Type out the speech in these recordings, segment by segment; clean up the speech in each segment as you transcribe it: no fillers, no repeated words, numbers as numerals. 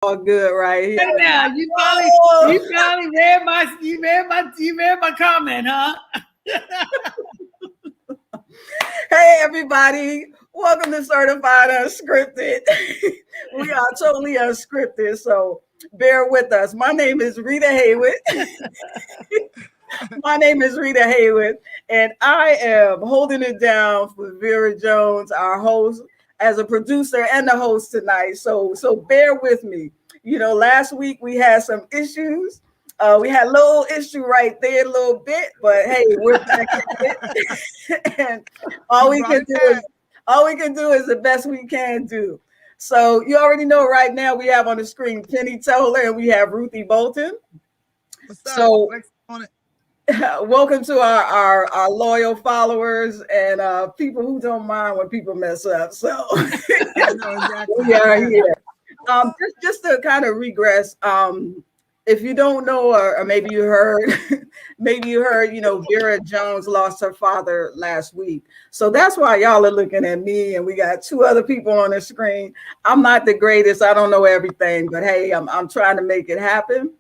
all good right here. Hey now, you finally read my comment, huh? Hey everybody, welcome to Certified Unscripted. We are totally unscripted, so bear with us. My name is Rita Haywood. And I am holding it down for Vera Jones, our host, as a producer and the host tonight. So bear with me. You know, last week we had some issues. We had a little issue right there, a little bit, but hey, we're back at it. And all we can do is the best we can do. So you already know right now we have on the screen Penny Toler and we have Ruthie Bolton. What's up? So welcome to our loyal followers and people who don't mind when people mess up. So we are here. Just to kind of regress. If you don't know, or maybe you heard, you know, Vera Jones lost her father last week. So that's why y'all are looking at me, and we got two other people on the screen. I'm not the greatest. I don't know everything, but hey, I'm trying to make it happen.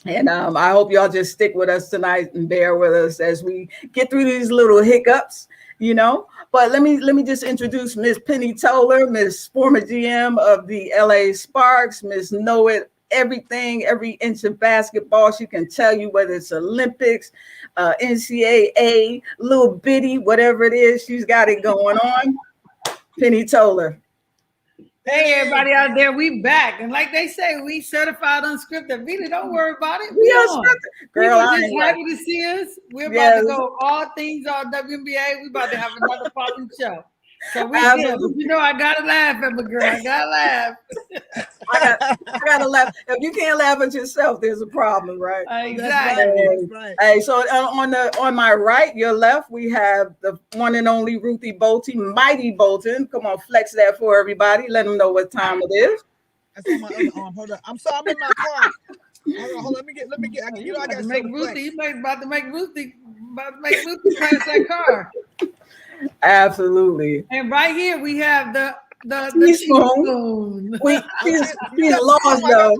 And I hope y'all just stick with us tonight and bear with us as we get through these little hiccups, you know. But let me just introduce Miss Penny Toler, Miss former GM of the LA Sparks, Miss Know It Everything, every inch of basketball. She can tell you whether it's Olympics, NCAA, little bitty, whatever it is, she's got it going on. Penny Toler. Hey, everybody out there, we back. And like they say, we certified unscripted. Really, don't worry about it. We unscripted. Girl, I'm just happy to see us. We're about to go all things on WNBA. We're about to have another popping show. So we good. You know, I gotta laugh at my girl. I gotta laugh. I gotta laugh. If you can't laugh at yourself, there's a problem, right? Exactly. That's right. Hey, so on my right, your left, we have the one and only Ruthie Bolton, Mighty Bolton. Come on, flex that for everybody. Let them know what time it is. That's on my other arm. Hold on. I'm sorry, I'm in my car. Hold on. Let me get. You know, I got to make Ruthie. You about to make Ruthie pass that car. Absolutely. And right here we have the teaspoon. She's lost though.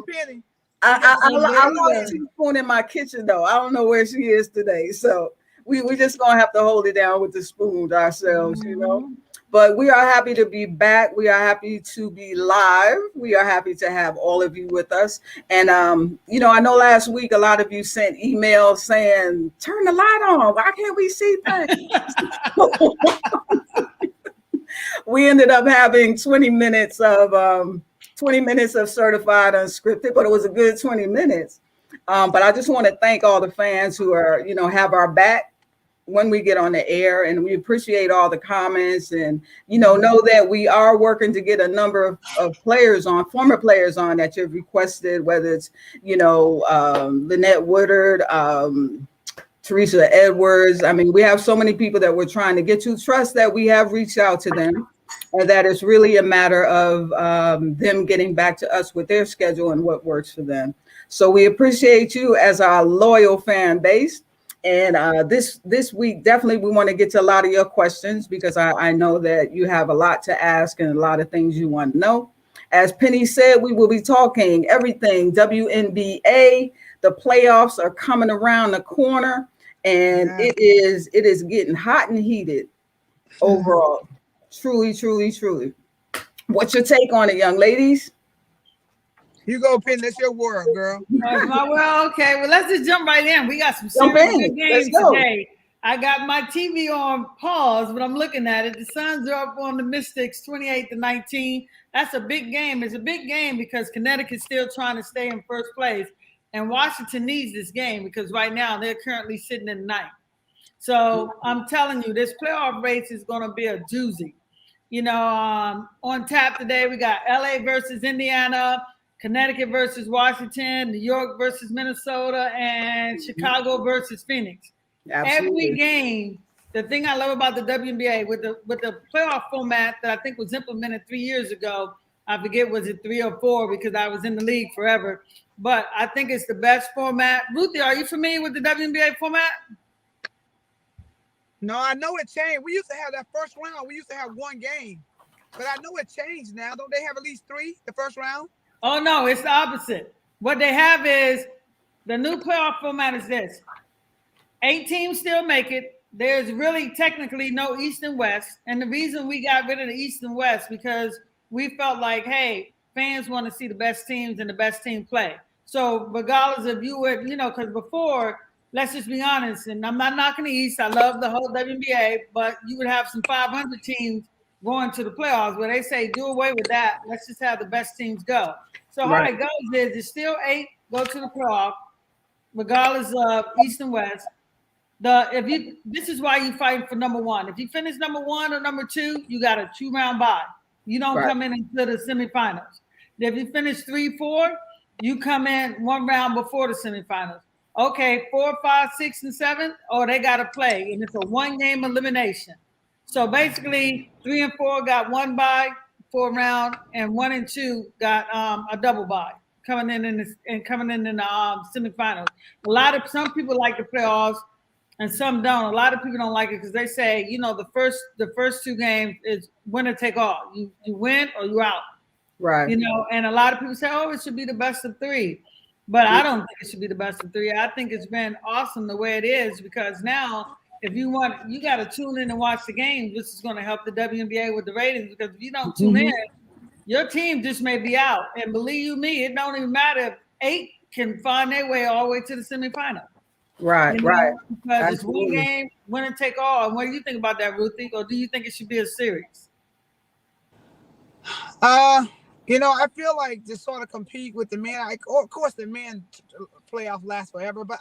I lost a teaspoon in my kitchen though. I don't know where she is today. So we just gonna have to hold it down with the spoons ourselves, you know. But we are happy to be back. We are happy to be live. We are happy to have all of you with us. And you know, I know last week a lot of you sent emails saying, "Turn the light on. Why can't we see things?" We ended up having 20 minutes of certified unscripted, but it was a good 20 minutes. But I just want to thank all the fans who are, you know, have our back when we get on the air, and we appreciate all the comments, and you know that we are working to get a number of players on, former players on that you've requested, whether it's, you know, Lynette Woodard, Teresa Edwards. I mean, we have so many people that we're trying to get to. Trust that we have reached out to them, and that it's really a matter of them getting back to us with their schedule and what works for them. So we appreciate you as our loyal fan base. And this week, definitely we want to get to a lot of your questions, because I know that you have a lot to ask and a lot of things you want to know. As Penny said, we will be talking everything WNBA. The playoffs are coming around the corner, and it is getting hot and heated overall. Truly, truly, truly. What's your take on it, young ladies? You go, Penny. That's your world, girl. Well, okay. Well, let's just jump right in. We got some serious good games today. I got my TV on pause, but I'm looking at it. The Suns are up on the Mystics 28-19. That's a big game. It's a big game because Connecticut's still trying to stay in first place. And Washington needs this game because right now they're currently sitting in ninth. So I'm telling you, this playoff race is going to be a doozy. You know, on tap today, we got LA versus Indiana, Connecticut versus Washington, New York versus Minnesota, and Chicago versus Phoenix. Absolutely. Every game, the thing I love about the WNBA with the playoff format that I think was implemented 3 years ago, I forget, was it 3 or 4, because I was in the league forever. But I think it's the best format. Ruthie, are you familiar with the WNBA format? No, I know it changed. We used to have that first round. We used to have one game. But I know it changed now. Don't they have at least 3 the first round? Oh no, it's the opposite. What they have is the new playoff format is this: 8 teams still make it. There's really technically no East and West, and the reason we got rid of the East and West because we felt like, hey, fans want to see the best teams and the best team play. So regardless of you would, because before, let's just be honest, and I'm not knocking the East. I love the whole WNBA, but you would have some 500 teams going to the playoffs where they say, do away with that. Let's just have the best teams go. So how it goes is it's still 8 go to the playoff, regardless of East and West. This is why you fight for number 1. If you finish number 1 or number 2, you got a 2-round bye. You don't come in until the semifinals. If you finish 3, 4, you come in 1 round before the semifinals. Okay, 4, 5, 6, and 7. Oh, they got to play, and it's a 1-game elimination. So basically, 3 and 4 got 1 bye, 4 round, and 1 and 2 got a double bye coming in the semifinals. Some people like the playoffs, and some don't. A lot of people don't like it because they say, the first 2 games is winner take all. You win or you out. Right. And a lot of people say, oh, it should be the best of 3. But I don't think it should be the best of 3. I think it's been awesome the way it is because now if you want, you got to tune in and watch the games, which is going to help the WNBA with the ratings because if you don't tune in, your team just may be out. And believe you me, it don't even matter if 8 can find their way all the way to the semifinal. Right. Because it's 1 game, winner take all. And what do you think about that, Ruthie? Or do you think it should be a series? I feel like to sort of compete with the men. Of course, the men playoff lasts forever, but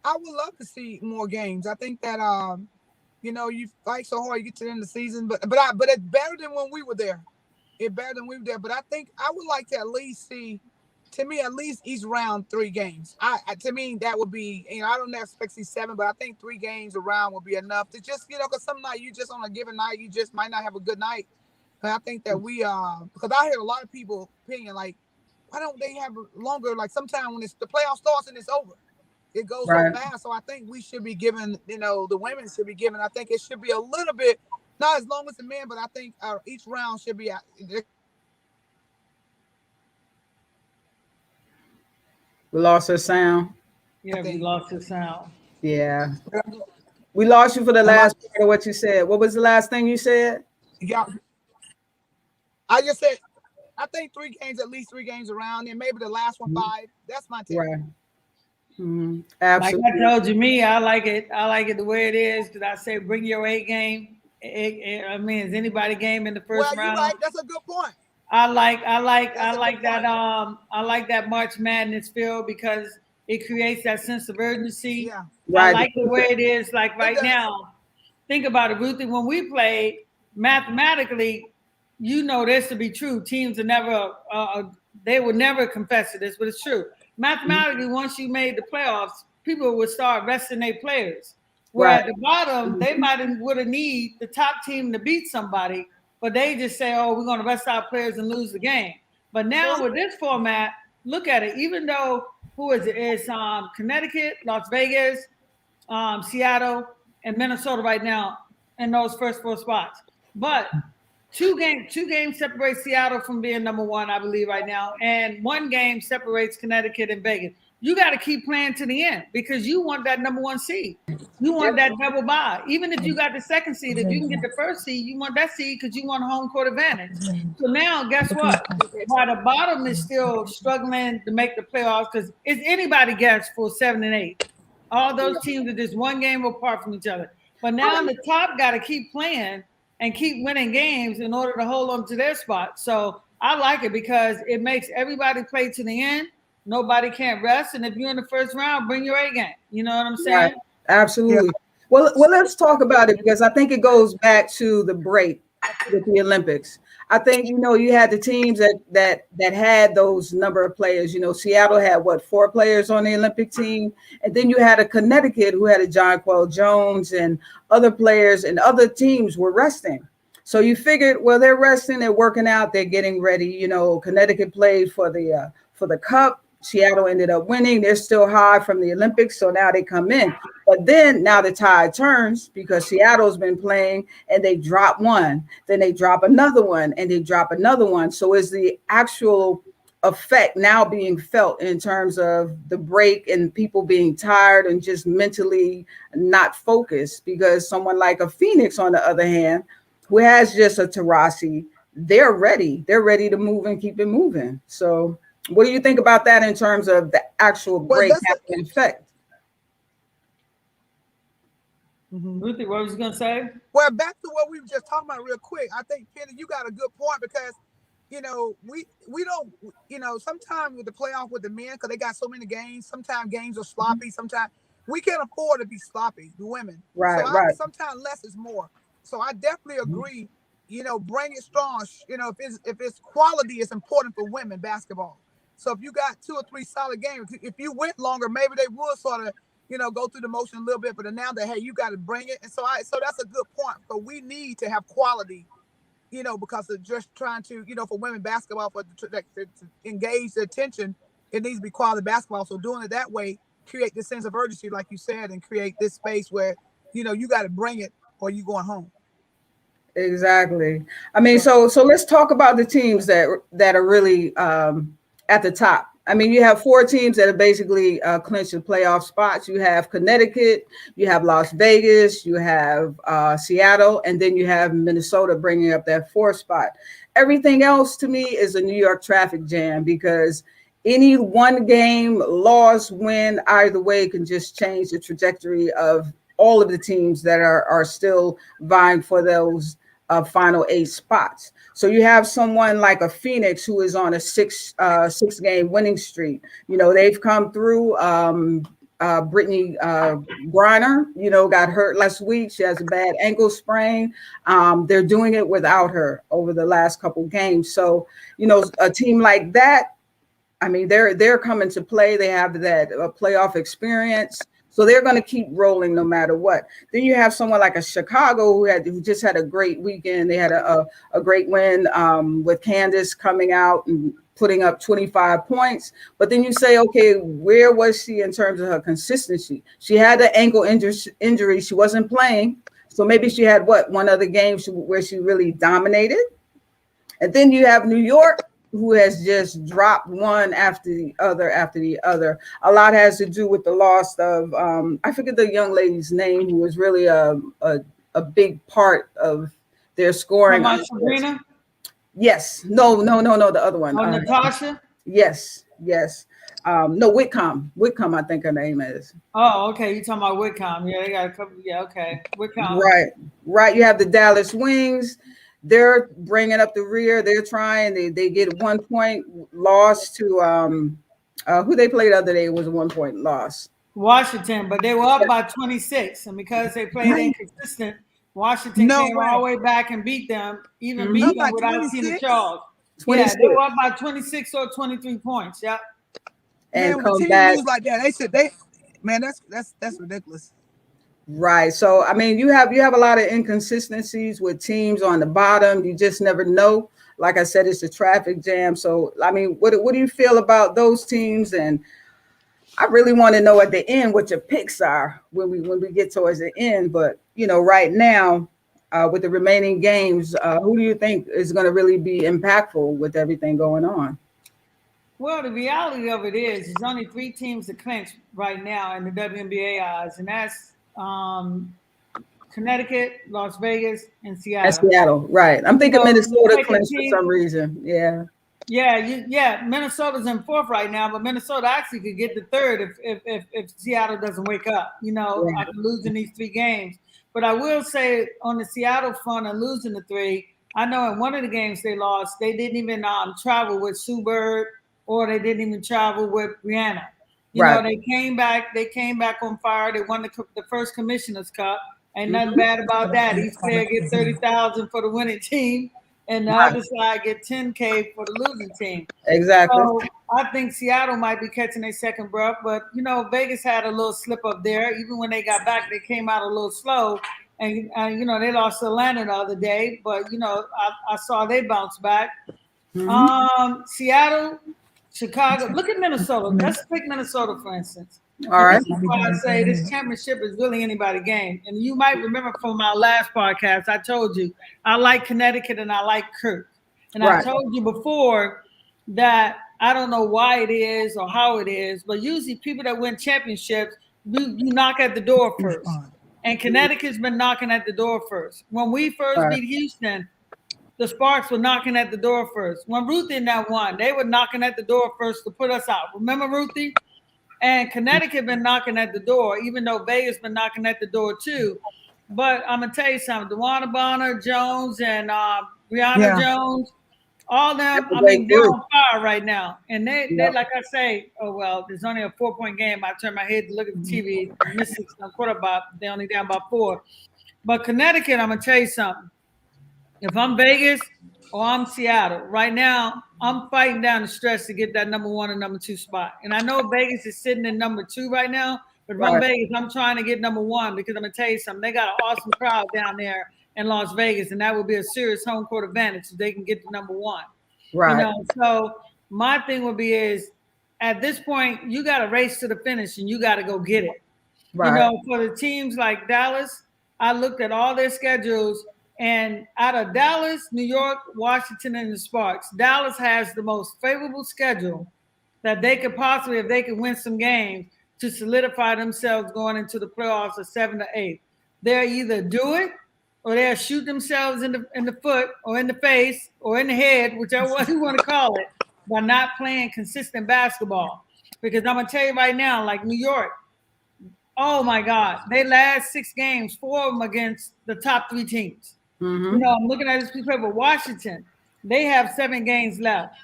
I would love to see more games. I think that you fight so hard, you get to the end of the season, but it's better than when we were there. It's better than we were there. But I think I would like to at least see, to me, at least each round 3 games. To me, that would be, I don't expect to see 7, but I think 3 games a round would be enough to just, because some night you just on a given night, you just might not have a good night. But I think that we, because I hear a lot of people opinion, like, why don't they have longer, like sometime when the playoff starts and it's over, it goes so fast. So I think we should be given, the women should be given, I think it should be a little bit, not as long as the men, but I think each round should be. We lost her sound. Yeah, we lost her sound. Yeah. We lost you for the last part of what you said. What was the last thing you said? Yeah. I just said, I think 3 games, at least 3 games around, and maybe the last one 5. That's my take. Right. Mm-hmm. Absolutely. Like I told you, I like it. I like it the way it is. Did I say bring your 8 game? Is anybody game in the first round? Right. That's a good point. I like that. I like that March Madness feel because it creates that sense of urgency. Yeah. Right. I like the way it is. Like right now, think about it, Ruthie. When we played, mathematically, this to be true. Teams are never, they would never confess to this, but it's true. Mathematically, once you made the playoffs, people would start resting their players. Where at the bottom, they would have need the top team to beat somebody, but they just say, oh, we're going to rest our players and lose the game. But now with this format, look at it. Even though, it's Connecticut, Las Vegas, Seattle, and Minnesota right now in those first 4 spots. But two games separate Seattle from being number 1, I believe, right now. And 1 game separates Connecticut and Vegas. You got to keep playing to the end because you want that number 1 seed. You want that double bye. Even if you got the 2nd seed, if you can get the 1st seed, you want that seed because you want home court advantage. So now, guess what? While the bottom is still struggling to make the playoffs because it's anybody guess for 7 and 8. All those teams are just 1 game apart from each other. But now the top got to keep playing and keep winning games in order to hold on to their spot. So I like it because it makes everybody play to the end. Nobody can't rest. And if you're in the first round, bring your A game. You know what I'm saying? Right. Absolutely. Yeah. Well, let's talk about it because I think it goes back to the break with the Olympics. I think, you had the teams that had those number of players. Seattle had 4 players on the Olympic team. And then you had a Connecticut who had a Jonquel Jones and other players, and other teams were resting. So you figured, well, they're resting, they're working out, they're getting ready. Connecticut played for the cup. Seattle ended up winning. They're still high from the Olympics, so now they come in. But then now the tide turns because Seattle's been playing and they drop 1, then they drop another one, and they drop another one. So is the actual effect now being felt in terms of the break and people being tired and just mentally not focused, because someone like a Phoenix, on the other hand, who has just a Taurasi, they're ready to move and keep it moving. So what do you think about that in terms of the actual break having effect? Ruthie, what was you gonna say? Well, back to what we were just talking about real quick. I think, Penny, you got a good point, because we don't, sometimes with the playoff with the men, because they got so many games, sometimes games are sloppy, sometimes we can't afford to be sloppy, the women. Right. Sometimes less is more. So I definitely agree, bring it strong. If it's quality, it's important for women basketball. So if you got 2 or 3 solid games, if you went longer, maybe they would sort of, go through the motion a little bit, but now that, hey, you got to bring it. And so that's a good point. But we need to have quality, because of just trying to, for women basketball, to engage the attention, it needs to be quality basketball. So doing it that way, create this sense of urgency, like you said, and create this space where, you got to bring it or you going home. Exactly. I mean, so let's talk about the teams that are really at the top. I mean, you have 4 teams that have basically clinched the playoff spots. You have Connecticut, you have Las Vegas, you have Seattle, and then you have Minnesota bringing up that 4th spot. Everything else to me is a New York traffic jam, because any one game, loss, win, either way can just change the trajectory of all of the teams that are still vying for those final 8 spots. So you have someone like a Phoenix who is on a 6-game winning streak. They've come through. Brittany Griner, got hurt last week. She has a bad ankle sprain. They're doing it without her over the last couple games. So, a team like that, I mean, they're coming to play. They have that playoff experience. So they're going to keep rolling no matter what. Then you have someone like a Chicago who just had a great weekend. They had a great win with Candace coming out and putting up 25 points. But then you say, okay, where was she in terms of her consistency? She had an ankle injury. She wasn't playing. So maybe she had one other game where she really dominated. And then you have New York, who has just dropped one after the other. A lot has to do with the loss of, I forget the young lady's name, who was really a big part of their scoring. Sabrina? Yes. No, the other one. Oh, Natasha? Yes. No, Whitcomb, I think her name is. Oh, okay. You're talking about Whitcomb. Yeah, they got a couple. Yeah, okay. Whitcomb. Right. You have the Dallas Wings. They're bringing up the rear. They're trying. They get 1 point loss to who they played the other day. It was a 1 point loss. Washington, but they were up by 26, and because they played inconsistent, Washington came all the way back and beat them, beat them without Tina Charles. 26. Yeah, they were up by 26 or 23 points. Yep. And when teams lose like that, that's ridiculous. Right. So, I mean, you have a lot of inconsistencies with teams on the bottom. You just never know. Like I said, it's a traffic jam. So, I mean, what do you feel about those teams? And I really want to know at the end what your picks are when we get towards the end. But, right now, with the remaining games, who do you think is going to really be impactful with everything going on? Well, the reality of it is there's only 3 teams to clinch right now in the WNBA odds, and that's Connecticut, Las Vegas, and Seattle. And Seattle, right. I'm thinking Minnesota clinched for some reason. Yeah. Yeah. Minnesota's in 4th right now, but Minnesota actually could get the 3rd if Seattle doesn't wake up, after losing these 3 games. But I will say on the Seattle front and losing the 3, I know in one of the games they lost, they didn't even travel with Sue Bird, or they didn't even travel with Brianna. They came back on fire. They won the first Commissioner's Cup. Ain't nothing bad about that. Each player gets $30,000 for the winning team, and the other side get $10K for the losing team. Exactly. So I think Seattle might be catching their second breath, but Vegas had a little slip up there. Even when they got back, they came out a little slow, and they lost to Atlanta the other day. But I saw they bounce back. Seattle. Chicago, look at Minnesota. Let's pick Minnesota, for instance. All right. This is why I say this championship is really anybody's game. And you might remember from our last podcast, I told you I like Connecticut and I like Kirk. And I told you before that I don't know why it is or how it is, but usually people that win championships, you knock at the door first. And Connecticut's been knocking at the door first. When we first beat Houston, the Sparks were knocking at the door first. When Ruthie and that won, they were knocking at the door first to put us out. Remember Ruthie? And Connecticut been knocking at the door, even though Vegas been knocking at the door too. But I'm gonna tell you something: DeWanna Bonner, Jones, and Brianna Jones, all them. I mean, they're on fire right now. And they like I say, oh well, there's only a 4-point game. I turn my head to look at the TV. Mystics on quarterback. They're only down by 4. But Connecticut, I'm gonna tell you something. If I'm Vegas or I'm Seattle, right now, I'm fighting down the stretch to get that number 1 and number 2 spot. And I know Vegas is sitting in number 2 right now, but if I'm Vegas, I'm trying to get number 1 because I'm going to tell you something. They got an awesome crowd down there in Las Vegas, and that would be a serious home court advantage if they can get to number 1. Right. You know, so my thing would be is at this point, you got to race to the finish and you got to go get it. Right. You know, for the teams like Dallas, I looked at all their schedules. And out of Dallas, New York, Washington, and the Sparks, Dallas has the most favorable schedule that they could possibly, if they could win some games, to solidify themselves going into the playoffs of 7 to 8. They'll either do it or they'll shoot themselves in the foot or in the face or in the head, whichever one you want to call it, by not playing consistent basketball. Because I'm going to tell you right now, like New York, oh my God, they last 6 games, 4 of them against the top 3 teams. Mm-hmm. You know, I'm looking at this piece of paper. Washington, they have 7 games left.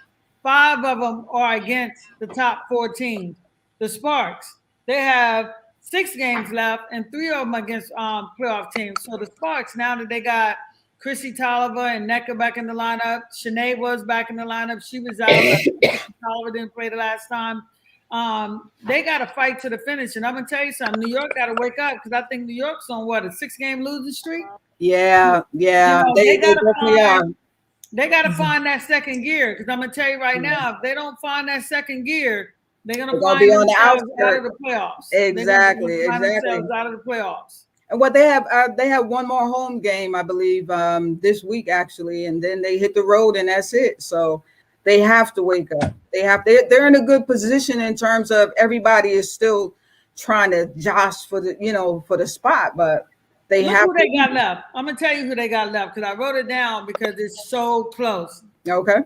5 of them are against the top 4 teams. The Sparks, they have 6 games left, and 3 of them against playoff teams. So the Sparks, now that they got Chrissy Tolliver and Necker back in the lineup, Shanae was back in the lineup. She was out. Tolliver didn't play the last time. They got to fight to the finish. And I'm going to tell you something. New York got to wake up because I think New York's on, what, a 6-game losing streak? Yeah. You know, they got to find that second gear because I'm going to tell you right now, if they don't find that second gear, they're going to find themselves out of the playoffs. Exactly. Themselves out of the playoffs. And what they have one more home game, I believe, this week actually, and then they hit the road and that's it. So they have to wake up. They're in a good position in terms of everybody is still trying to josh for the spot, but they Look have who they got left. I'm gonna tell you who they got left because I wrote it down because it's so close. Okay.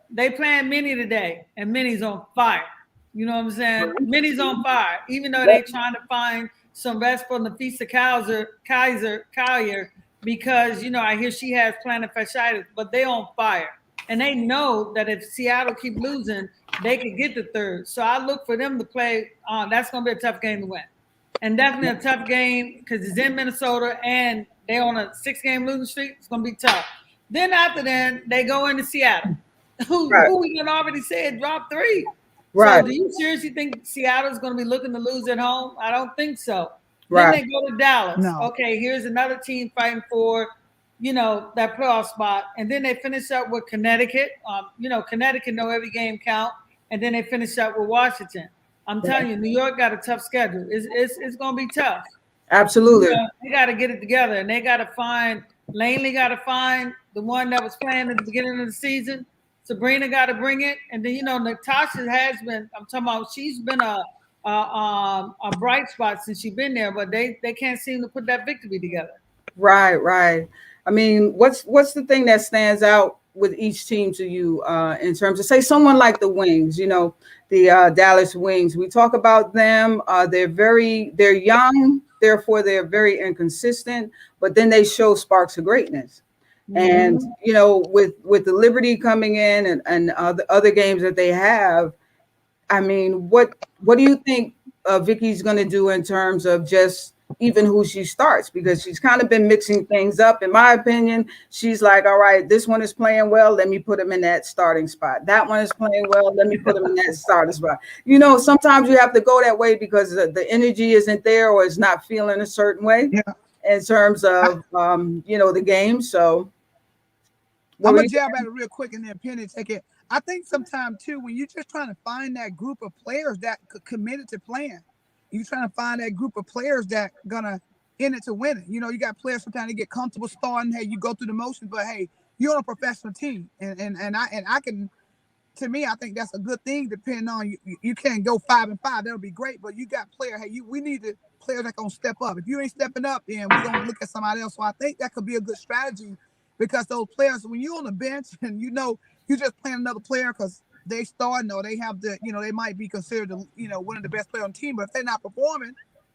They playing Minnie today, and Minnie's on fire. You know what I'm saying? Minnie's on fire, even though they're trying to find some rest for Nafisa Collier because I hear she has plantar fasciitis, but they on fire. And they know that if Seattle keep losing, they could get the 3rd. So I look for them to play. That's going to be a tough game to win. And definitely a tough game because it's in Minnesota and they're on a 6-game losing streak. It's going to be tough. Then after that, they go into Seattle, who we can already said dropped 3. Right. So do you seriously think Seattle's going to be looking to lose at home? I don't think so. Right. Then they go to Dallas. No. Okay, here's another team fighting for that playoff spot. And then they finish up with Connecticut. Connecticut know every game count. And then they finish up with Washington. I'm telling you, New York got a tough schedule. It's going to be tough. Absolutely. They got to get it together. And they got to find, Langley got to find the one that was playing at the beginning of the season. Sabrina got to bring it. And then, Natasha has been, I'm talking about, she's been a bright spot since she's been there. But they can't seem to put that victory together. Right. I mean, what's the thing that stands out with each team to you in terms of, say, someone like the Wings, the Dallas Wings? We talk about them. They're young, therefore they're very inconsistent, but then they show sparks of greatness. Mm-hmm. And, with the Liberty coming in and other games that they have, I mean, what do you think Vicky's going to do in terms of just even who she starts, because she's kind of been mixing things up. In my opinion, she's like, all right, this one is playing well, let me put him in that starting spot. That one is playing well, let me put him in that starting spot. Sometimes you have to go that way because the energy isn't there or it's not feeling a certain way in terms of, the game. So I'm going to jab at it real quick and then Penny take it. I think sometimes too, when you're just trying to find that group of players that committed to playing, you're trying to find that group of players that gonna in it to win it. You got players sometimes they get comfortable starting. Hey, you go through the motions, but hey, you're on a professional team, and I can to me, I think that's a good thing. Depending on you, you can't go 5-5. That'll be great, but you got players. Hey, we need the players that gonna step up. If you ain't stepping up, then we're gonna look at somebody else. So I think that could be a good strategy because those players, when you're on the bench and you just playing another player because they starting or they have they might be considered one of the best players on the team, but if they're not performing,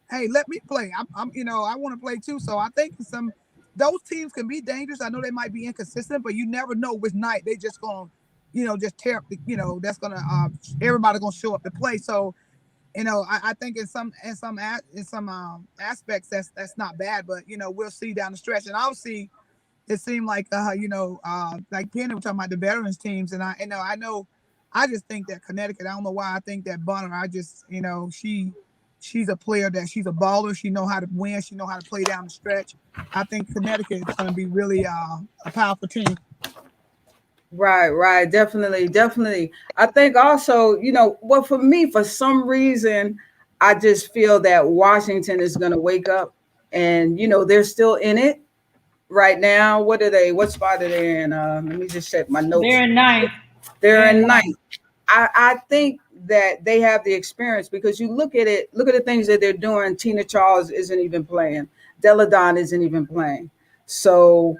hey, let me play. I'm I want to play too. So I think those teams can be dangerous. I know they might be inconsistent, but you never know which night they just gonna just tear up. That's gonna everybody gonna show up to play. So I think in some aspects that's not bad, but we'll see down the stretch. And obviously it seemed like like Penny was talking about the veterans teams, and I just think that Connecticut. I don't know why I think that Bonner. I just she's a player that she's a baller. She know how to win. She know how to play down the stretch. I think Connecticut is going to be really a powerful team. Right. Definitely. I think also, well, for me, for some reason, I just feel that Washington is going to wake up and, they're still in it right now. What spot are they in? Let me just check my notes. They're in ninth. They're in ninth. I think that they have the experience because you look at the things that they're doing. Tina Charles isn't even playing. Della Don isn't even playing. So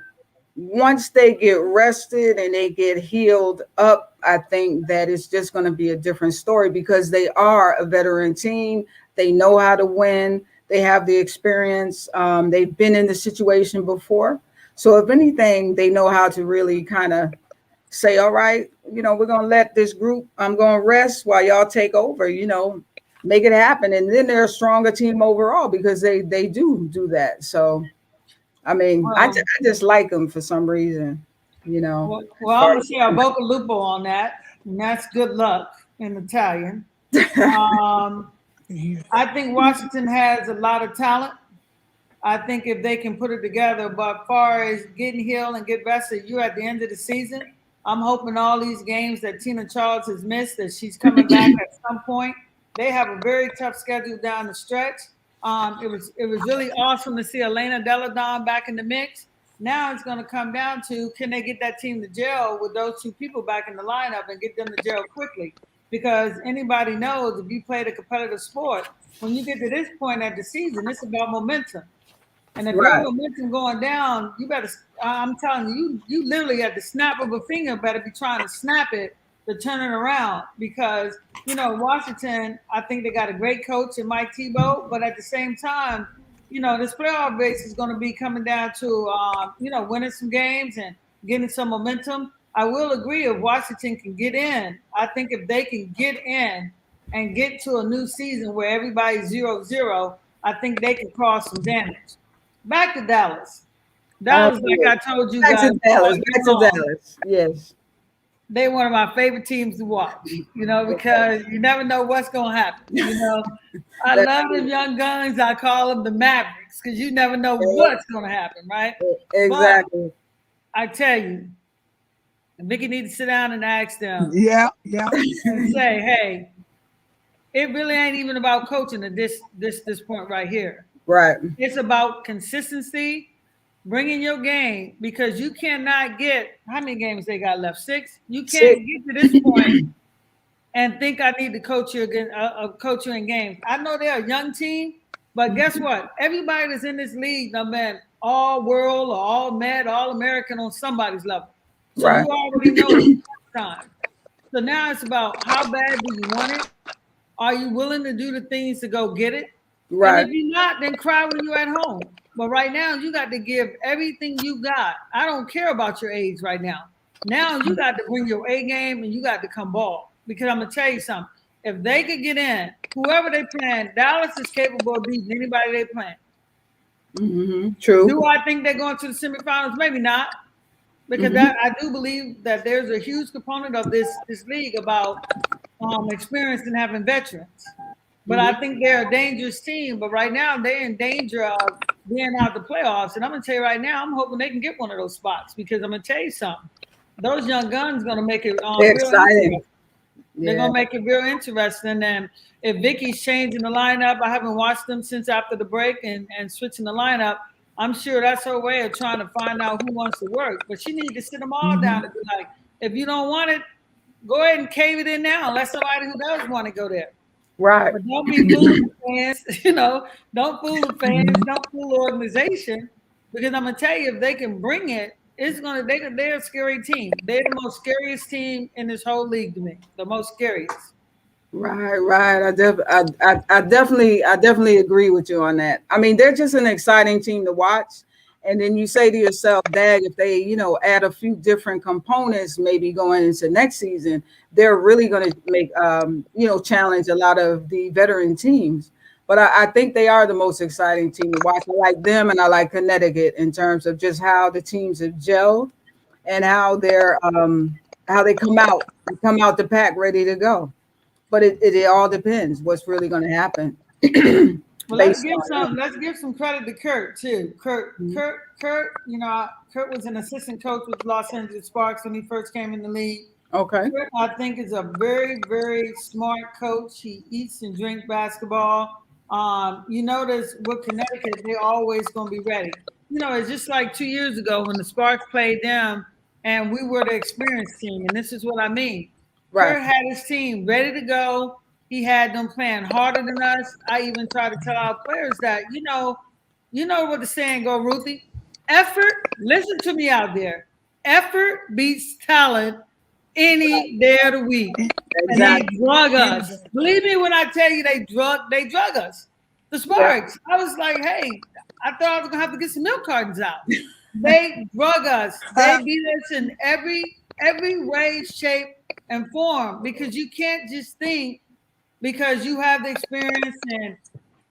once they get rested and they get healed up, I think that it's just going to be a different story because they are a veteran team. They know how to win. They have the experience. They've been in the situation before. So if anything, they know how to really kind of say, all right, we're going to let this group, I'm going to rest while y'all take over, make it happen. And then they're a stronger team overall because they do that. So I mean, I just like them for some reason, Well, I'm going to say a Boca Lupo on that, and that's good luck in Italian. I think Washington has a lot of talent. I think if they can put it together, but as far as getting healed and get rested, you at the end of the season, I'm hoping all these games that Tina Charles has missed, that she's coming back at some point. They have a very tough schedule down the stretch. It was really awesome to see Elena Della Don back in the mix. Now it's going to come down to, can they get that team to gel with those two people back in the lineup and get them to gel quickly? Because anybody knows if you played a competitive sport, when you get to this point at the season, it's about momentum. And if your momentum going down, you better, I'm telling you, you literally at the snap of a finger better be trying to snap it to turn it around because, Washington, I think they got a great coach in Mike Tebow, but at the same time, this playoff race is going to be coming down to, winning some games and getting some momentum. I will agree if Washington can get in. I think if they can get in and get to a new season where everybody's 0-0, I think they can cause some damage. Back to Dallas. Like I told you guys. Back to Dallas. Yes. They're one of my favorite teams to watch, because you never know what's going to happen. I love the young guns. I call them the Mavericks because you never know what's going to happen, right? Exactly. But I tell you, Vicky needs to sit down and ask them. Yeah. And say, hey, it really ain't even about coaching at this point right here. Right. It's about consistency. Bringing your game because you cannot get how many games they got left? 6. You can't get to this point and think I need to coach you again, coach you in games. I know they're a young team, but guess what? Everybody that's in this league, been all world or all med, all American on somebody's level. So you already know it's time. So now it's about how bad do you want it? Are you willing to do the things to go get it? Right. And if you're not, then cry when you're at home. But right now, you got to give everything you got. I don't care about your age right now. Now you got to bring your A game and you got to come ball. Because I'm going to tell you something. If they could get in, whoever they playing, Dallas is capable of beating anybody they playing. Mm-hmm. True. Do I think they're going to the semifinals? Maybe not. Because I do believe that there's a huge component of this league about experience and having veterans. But I think they're a dangerous team. But right now, they're in danger of being out the playoffs. And I'm going to tell you right now, I'm hoping they can get one of those spots because I'm going to tell you something. Those young guns going to make it real exciting. They're going to make it real interesting. And if Vicky's changing the lineup, I haven't watched them since after the break and switching the lineup. I'm sure that's her way of trying to find out who wants to work. But she needs to sit them all down and be like, if you don't want it, go ahead and cave it in now. Let somebody who does want to go there. Right. But don't be fooling the fans. Don't fool the fans. Don't fool the organization. Because I'm gonna tell you, if they can bring it, they're a scary team. They're the most scariest team in this whole league to me. The most scariest. Right. I definitely agree with you on that. I mean, they're just an exciting team to watch. And then you say to yourself, dag, if they, add a few different components, maybe going into next season, they're really going to make, challenge a lot of the veteran teams. But I think they are the most exciting team to watch. I like them, and I like Connecticut in terms of just how the teams have gelled and how they come out the pack ready to go. But it all depends what's really going to happen. Well, let's give some credit to Kurt too. Kurt, Kurt was an assistant coach with Los Angeles Sparks when he first came in the league. Okay. Kurt, I think, is a very, very smart coach. He eats and drinks basketball. You notice with Connecticut, they're always going to be ready. It's just like 2 years ago when the Sparks played them and we were the experienced team. And this is what I mean. Right. Kurt had his team ready to go. He had them playing harder than us. I even try to tell our players that, you know what the saying go, Ruthie? Effort, listen to me out there. Effort beats talent any day of the week. Exactly. And they drug us. Believe me when I tell you they drug us. The Sparks. Yeah. I was like, hey, I thought I was gonna have to get some milk cartons out. They drug us. They beat us in every way, shape, and form, because you can't just think because you have the experience and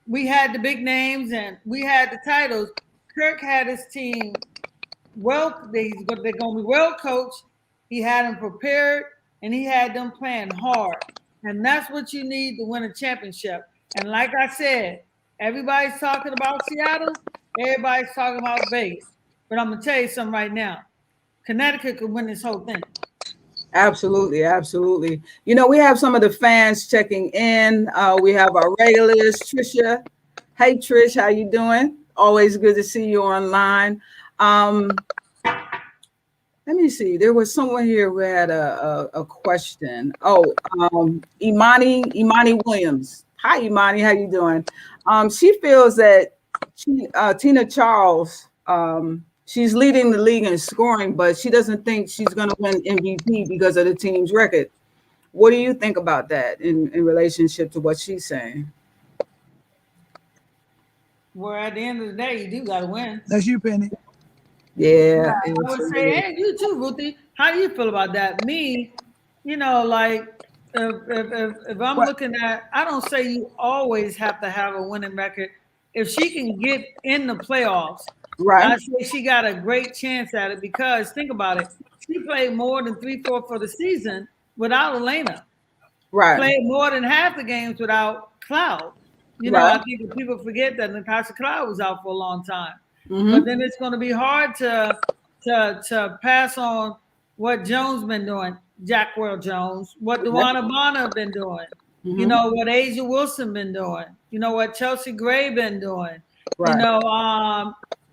we had the big names and we had the titles. Kirk had his team they're going to be well coached. He had them prepared and he had them playing hard. And that's what you need to win a championship. And like I said, everybody's talking about Seattle. Everybody's talking about Vegas. But I'm going to tell you something right now. Connecticut could win this whole thing. Absolutely. We have some of the fans checking in. We have our regulars, Trisha. Hey, Trish, how you doing? Always good to see you online. Let me see. There was someone here who had a question. Imani Williams. Hi, Imani. How you doing? She feels that Tina Charles, she's leading the league in scoring, but she doesn't think she's going to win MVP because of the team's record. What do you think about that in relationship to what she's saying? Well, at the end of the day, you do got to win. That's you, Penny. Yeah. I would say, hey, you too, Ruthie. How do you feel about that? Me, like if I'm looking at, I don't say you always have to have a winning record. If she can get in the playoffs, right, I say she got a great chance at it, because think about it. She played more than 3/4 for the season without Elena. Right. Played more than half the games without Cloud. I think that people forget that Natasha Cloud was out for a long time. Mm-hmm. But then it's going to be hard to pass on what Jones been doing, Jackwell Jones, what Dewana Bonner been doing, mm-hmm. What Asia Wilson been doing, what Chelsea Gray been doing, right.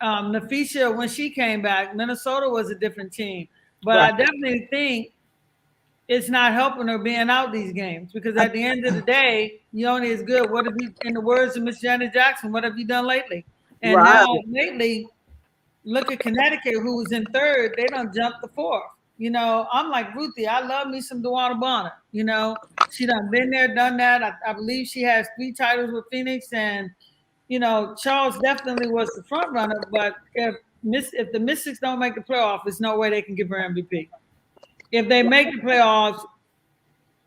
Nafisha, when she came back, Minnesota was a different team. But right. I definitely think it's not helping her being out these games, because at the end of the day, you only as good. What have you, in the words of Miss Janet Jackson, what have you done lately? And right. now lately, look at Connecticut, who was in third. They done jumped to fourth. I'm like, Ruthie, I love me some Dewana Bonner. She done been there, done that. I believe she has 3 titles with Phoenix, and Charles definitely was the front runner. But if the Mystics don't make the playoff, there's no way they can give her MVP. If they make the playoffs,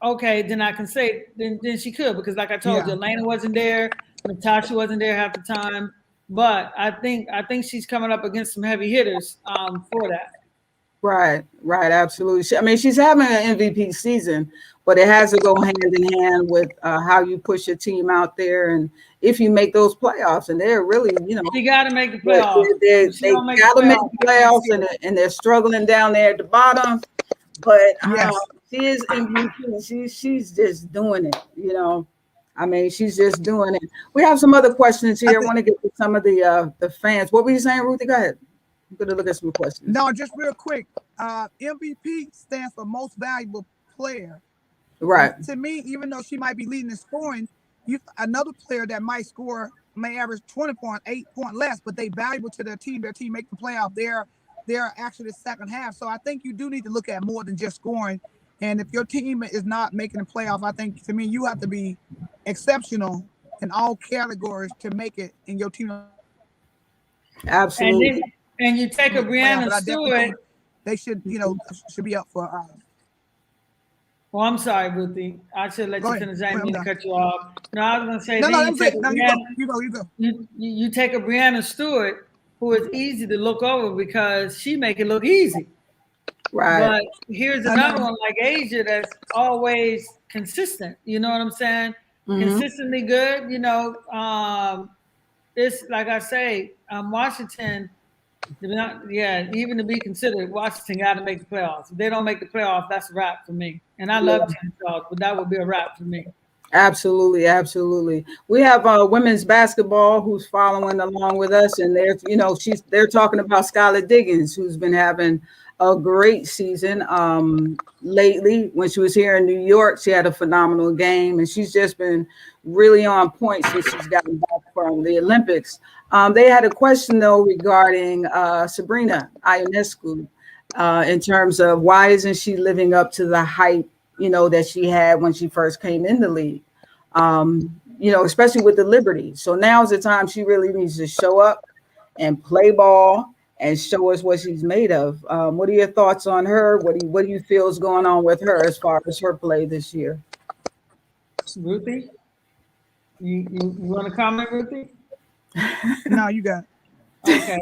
okay, then I can say then she could, because like I told you, Elena wasn't there, Natasha wasn't there half the time. But I think she's coming up against some heavy hitters for that. Right, absolutely. I mean, she's having an MVP season, but it has to go hand in hand with how you push your team out there, and if you make those playoffs. And they're really, you got to make the playoffs. They got to make the playoffs, and they're struggling down there at the bottom. But she is MVP. She's just doing it, I mean, she's just doing it. We have some other questions here. I want to get to some of the fans. What were you saying, Ruthie? Go ahead. I'm going to look at some questions. No, just real quick. MVP stands for most valuable player. Right. And to me, even though she might be leading in scoring, another player that may average 20 points, 8 point less, but they valuable to their team. Their team make the playoff. They're actually the second half. So I think you do need to look at more than just scoring. And if your team is not making the playoff, I think to me you have to be exceptional in all categories to make it in your team. Absolutely. And you take a Brianna Stewart. They should be up for. Well, I'm sorry, Ruthie. I should let you finish. I didn't mean to cut you off. No, I was going to say, you take a Brianna Stewart, who is easy to look over because she make it look easy. Right. But here's another one like Asia that's always consistent. You know what I'm saying? Mm-hmm. Consistently good. It's like I say, Washington. Even to be considered, Washington got to make the playoffs. If they don't make the playoffs, that's a wrap for me. And I love tennis talk, but that would be a wrap for me. Absolutely, absolutely. We have women's basketball who's following along with us, and they're talking about Skylar Diggins, who's been having a great season lately. When she was here in New York, she had a phenomenal game, and she's just been really on point since she's gotten back from the Olympics. They had a question though regarding Sabrina Ionescu in terms of why isn't she living up to the hype that she had when she first came in the league, especially with the Liberty. So now's the time she really needs to show up and play ball and show us what she's made of. What are your thoughts on her? What do you feel is going on with her as far as her play this year? Ruthie, you want to comment, Ruthie? No, you got it. Okay.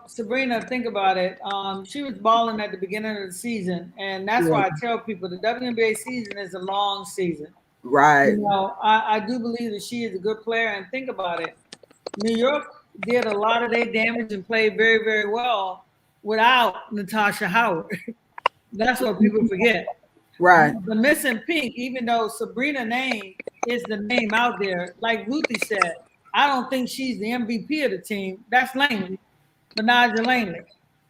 Sabrina, think about it. She was balling at the beginning of the season, and that's why I tell people the WNBA season is a long season. Right. I do believe that she is a good player, and think about it. New York did a lot of their damage and played very, very well without Natasha Howard. That's what people forget. Right. The missing pink, even though Sabrina's name is the name out there, like Ruthie said, I don't think she's the MVP of the team. That's Langley, Benaja Langley.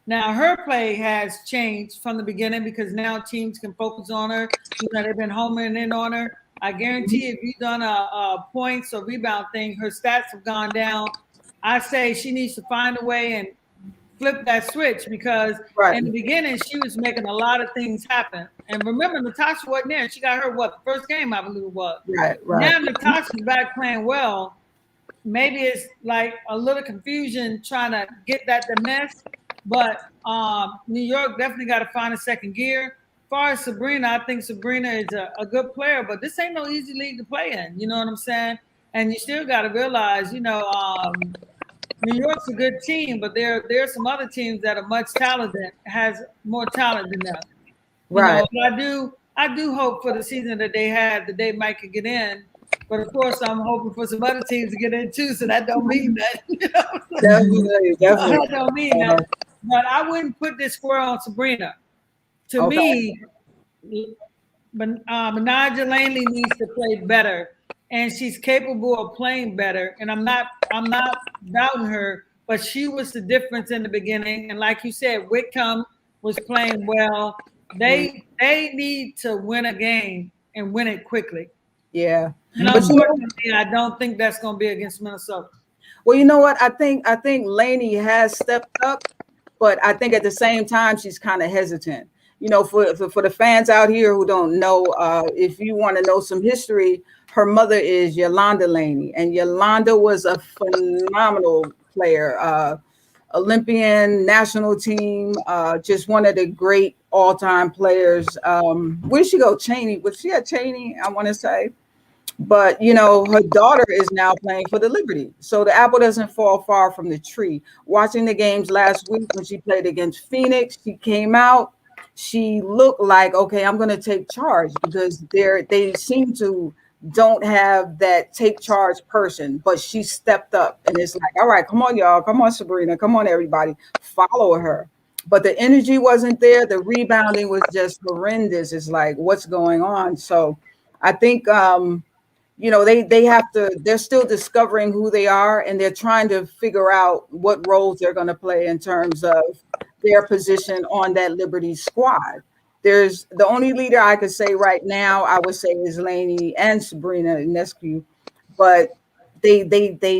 Now, her play has changed from the beginning because now teams can focus on her. They've been homing in on her. I guarantee if you've done a points or rebound thing, her stats have gone down. I say she needs to find a way and flip that switch because in the beginning, she was making a lot of things happen. And remember, Natasha wasn't there. She got her, the first game, I believe it was. Right. Now Natasha's back playing well. Maybe it's like a little confusion trying to get that to mess. But New York definitely got to find a second gear. As far as Sabrina, I think Sabrina is a good player, but this ain't no easy league to play in. You know what I'm saying? And you still got to realize, New York's a good team, but there are some other teams that are much talented, has more talent than them. Right. I do hope for the season that they had that they might could get in. But of course, I'm hoping for some other teams to get in too. So that don't mean that. Definitely. That don't mean that. But I wouldn't put this score on Sabrina. To me, Benaja Langley needs to play better, and she's capable of playing better. And I'm not doubting her, but she was the difference in the beginning. And like you said, Whitcomb was playing well. They need to win a game and win it quickly. Yeah. And unfortunately, I don't think that's going to be against Minnesota. Well, you know what? I think Laney has stepped up, but I think at the same time she's kind of hesitant. For the fans out here who don't know, if you want to know some history, her mother is Yolanda Laney, and Yolanda was a phenomenal player, Olympian, national team, just one of the great all-time players. Where did she go? Cheney. Was she at Cheney? I want to say. But, her daughter is now playing for the Liberty. So the apple doesn't fall far from the tree. Watching the games last week when she played against Phoenix, she came out. She looked like, okay, I'm going to take charge because they seem to don't have that take charge person. But she stepped up and it's like, all right, come on, y'all. Come on, Sabrina. Come on, everybody. Follow her. But the energy wasn't there. The rebounding was just horrendous. It's like, what's going on? So I think they're still discovering who they are, and they're trying to figure out what roles they're going to play in terms of their position on that Liberty squad. there's the only leader I could say right now, I would say is Lainey and Sabrina Ionescu, but they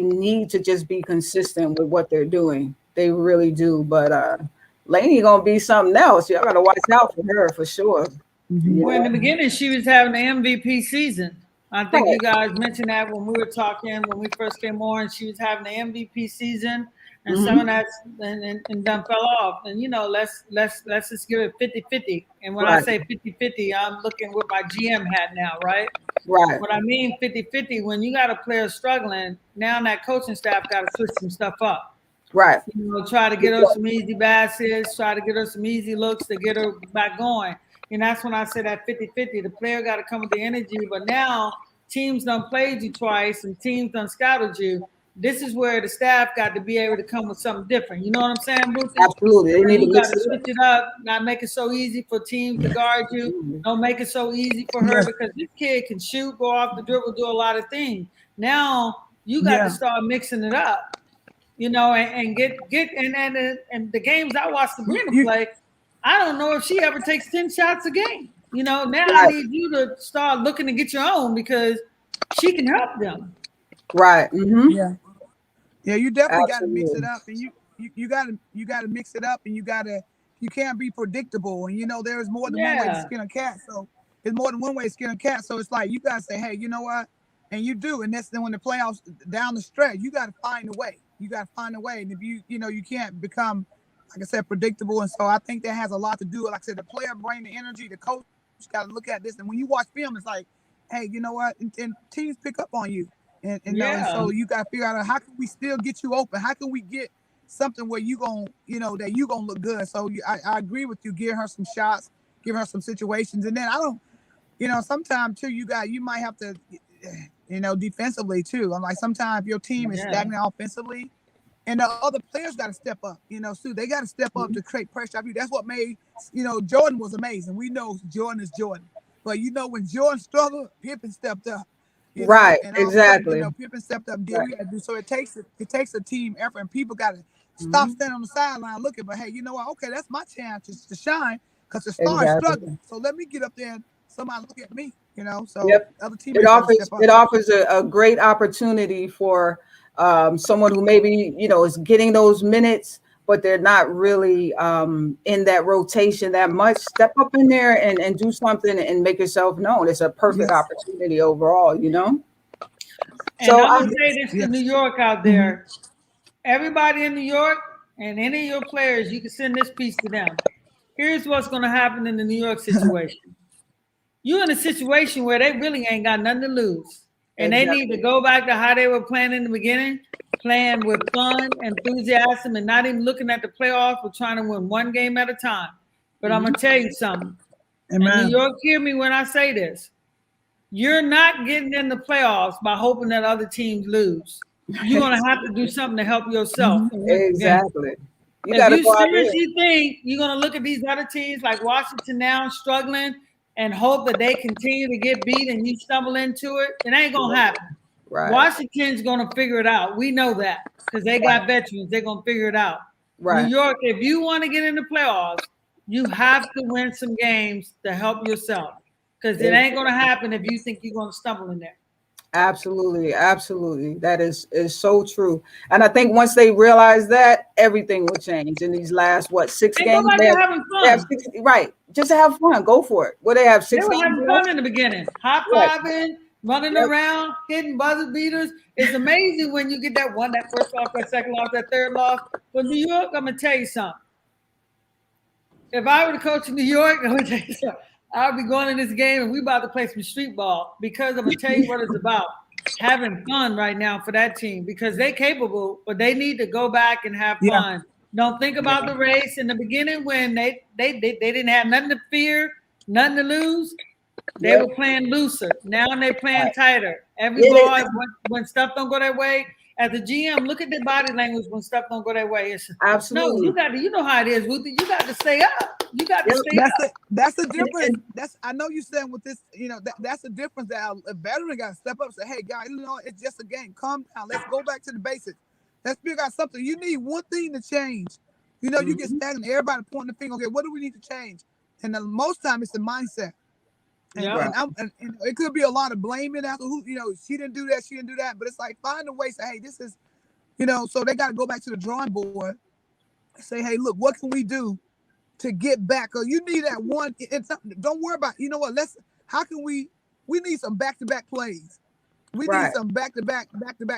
need to just be consistent with what they're doing. They really do. But Lainey gonna be something else. Y'all gotta watch out for her for sure. Well, in the beginning, she was having an MVP season. I think you guys mentioned that when we were talking when we first came on. She was having an MVP season, and some of that and done fell off. And let's just give it 50-50. And when I say 50-50, I'm looking with my GM hat now, right? Right. What I mean 50-50, when you got a player struggling, now that coaching staff got to switch some stuff up. Right. Try to get her some easy baskets, try to get her some easy looks to get her back going. And that's when I said that 50-50. The player got to come with the energy. But now teams done played you twice and teams done scouted you. This is where the staff got to be able to come with something different. You know what I'm saying, Ruthie? Absolutely. They need you got to switch it up, not make it so easy for teams to guard you. Don't make it so easy for her because this kid can shoot, go off the dribble, do a lot of things. Now you got to start mixing it up, and get and the games I watched Sabrina play, I don't know if she ever takes 10 shots a game. Now I need you to start looking to get your own because she can help them. Right. Yeah, you definitely got to mix it up, and you got to mix it up, and you can't be predictable, and there's more than one way to skin a cat. So it's more than one way to skin a cat. So it's like you got to say, hey, you know what, and you do, and that's then when the playoffs down the stretch, you got to find a way. You got to find a way, and if you can't become, like I said, predictable. And so I think that has a lot to do with, like I said, the player bring the energy, the coach got to look at this. And when you watch film, it's like, hey, you know what? And teams pick up on you. And so you got to figure out how can we still get you open? How can we get something where you going to, that you going to look good? So I agree with you. Give her some shots, give her some situations. And then I don't, sometimes too, you might have to, defensively too. I'm like, sometimes your team is stagnant offensively. And the other players got to step up, Sue. They got to step up to create pressure. I mean, that's what made, Jordan was amazing. We know Jordan is Jordan. But, when Jordan struggled, Pippen stepped up. Right, exactly. Pippen stepped up and did what he had to do. So it takes a team effort, and people got to stop standing on the sideline looking. But, hey, you know what? Okay, that's my chance to shine because the star is struggling. So let me get up there and somebody look at me, So other teammates it offers a great opportunity for someone who maybe is getting those minutes, but they're not really in that rotation that much. Step up in there and do something and make yourself known. It's a perfect opportunity overall, And so I'm gonna say this to New York out there. Everybody in New York and any of your players, you can send this piece to them. Here's what's gonna happen in the New York situation. You're in a situation where they really ain't got nothing to lose. And they need to go back to how they were playing in the beginning, playing with fun, enthusiasm, and not even looking at the playoffs. We're trying to win one game at a time. But I'm going to tell you something. New York, hear me when I say this. You're not getting in the playoffs by hoping that other teams lose. You're going to have to do something to help yourself. Exactly. If you seriously think you're going to look at these other teams like Washington now struggling and hope that they continue to get beat and you stumble into it, it ain't going to happen. Right. Washington's going to figure it out. We know that because they got veterans. They're going to figure it out. Right. New York, if you want to get in the playoffs, you have to win some games to help yourself because it ain't going to happen if you think you're going to stumble in there. Absolutely. Absolutely. That is so true. And I think once they realize that, everything will change in these last, 6 games? They having fun. Right. Just have fun. Go for it. What they have 6 games? They were having fun in the beginning. High-fiving, running around, hitting buzzer beaters. It's amazing when you get that first loss, that second loss, that third loss. But New York, I'm going to tell you something. If I were the coach in New York, I'm going to tell you something. I'll be going in this game and we about to play some street ball because I'm going to tell you what it's about. Having fun right now for that team because they're capable, but they need to go back and have fun. Don't think about the race in the beginning when they didn't have nothing to fear, nothing to lose. They were playing looser. Now they're playing tighter. Every ball, when stuff don't go their way, as a GM, look at their body language when stuff don't go their way. Absolutely. No, you know how it is, Ruthie. You got to stay up. You got to stay up. That's the difference. I know you're saying with this, that's the difference that a veteran got to step up and say, hey, guys, it's just a game. Calm down. Let's go back to the basics. Let's figure out something. You need one thing to change. You get stagnant. Everybody pointing the finger. Okay, what do we need to change? And most time it's the mindset. And it could be a lot of blaming after who, she didn't do that, she didn't do that. But it's like find a way, say, hey, this is, so they got to go back to the drawing board and say, hey, look, what can we do to get back? Or you need that one. Don't worry about, how can we need some back-to-back plays. We need some back-to-back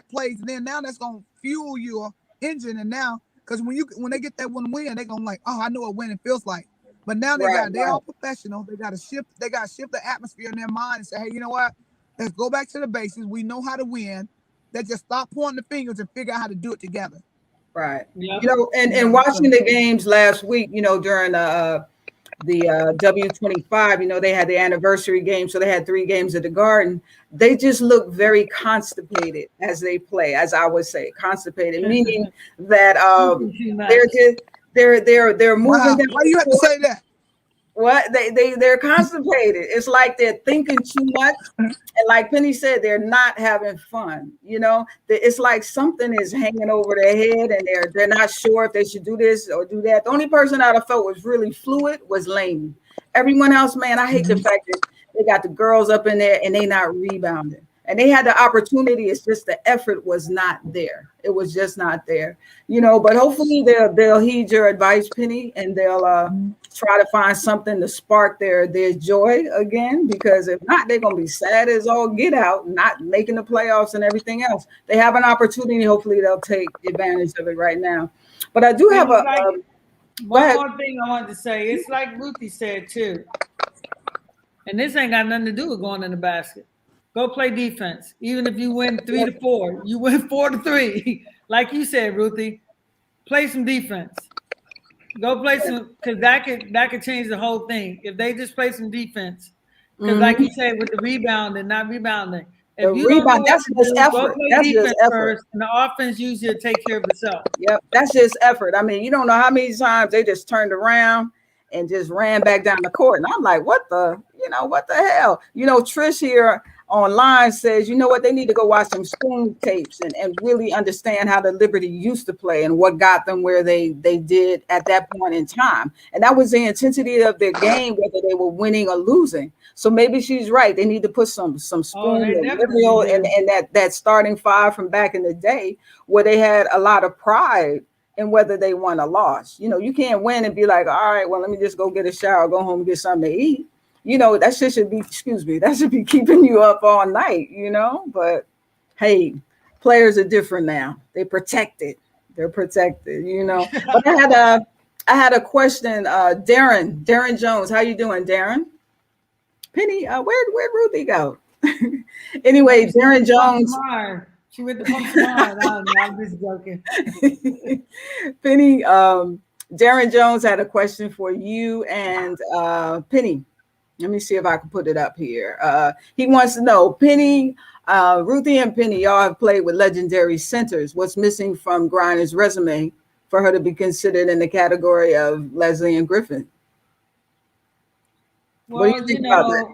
plays. And then now that's going to fuel your engine. And now, because when they get that one win, they're going to like, oh, I know what winning feels like. But now they're all professional. They got to shift the atmosphere in their mind and say, hey, you know what? Let's go back to the basics. We know how to win. Let's just stop pointing the fingers and figure out how to do it together. Right. Yep. And watching the games last week, during the W25, they had the anniversary game. So they had 3 games at the Garden. They just look very constipated as they play, as I would say, constipated, meaning that they're moving. Wow. Why do you have to say that? What they're constipated. It's like they're thinking too much, and like Penny said, they're not having fun. It's like something is hanging over their head, and they're not sure if they should do this or do that. The only person that I felt was really fluid was Laney. Everyone else, man, I hate the fact that they got the girls up in there and they not rebounding. And they had the opportunity. It's just the effort was not there. It was just not there, but hopefully they'll heed your advice, Penny, and they'll try to find something to spark their joy again, because if not, they're going to be sad as all get out, not making the playoffs and everything else. They have an opportunity. Hopefully they'll take advantage of it right now. But I do have one more thing I wanted to say. It's like Ruthie said too. And this ain't got nothing to do with going in the basket. Go play defense. Even if you win 3-4, you win 4-3. Like you said, Ruthie, play some defense. Go play some, because that could change the whole thing. If they just play some defense, because like you said, with the rebound and not rebounding, if you rebound, that's just effort. That's just effort. First, and the offense usually take care of itself. Yep, that's just effort. I mean, you don't know how many times they just turned around and just ran back down the court, and I'm like, what the hell? Trish here online says, they need to go watch some Spoon tapes and really understand how the Liberty used to play and what got them where they did at that point in time. And that was the intensity of their game, whether they were winning or losing. So maybe she's right. They need to put some Spoon and that starting 5 from back in the day, where they had a lot of pride in whether they won or lost. You can't win and be like, all right, well, let me just go get a shower, go home and get something to eat. That shit should be, that should be keeping you up all night, but hey, players are different now. They're protected. But I had a question. Darren Jones, how you doing, Darren? Penny, where'd Ruthie go? Anyway, Darren Jones. She went to Pump I'm just joking. Penny, Darren Jones had a question for you and Penny. Let me see if I can put it up here. He wants to know, Penny, Ruthie and Penny, y'all have played with legendary centers. What's missing from Griner's resume for her to be considered in the category of Leslie and Griffin? Well, what do you think about that?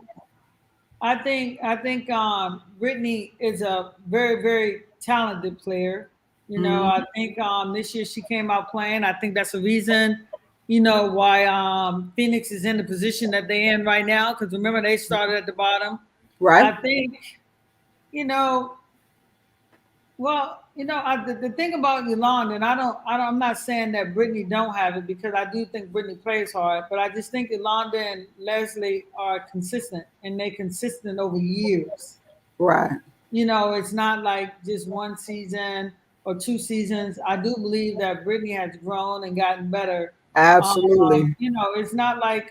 I think Brittany is a very, very talented player. I think this year she came out playing. I think that's the reason why Phoenix is in the position that they're in right now, because remember they started at the bottom. Right. I think, the thing about Yolanda, and I'm not saying that Brittany don't have it, because I do think Brittany plays hard, but I just think Yolanda and Leslie are consistent, and they're consistent over years. Right. It's not like just one season or 2 seasons. I do believe that Brittany has grown and gotten better. Absolutely. It's not like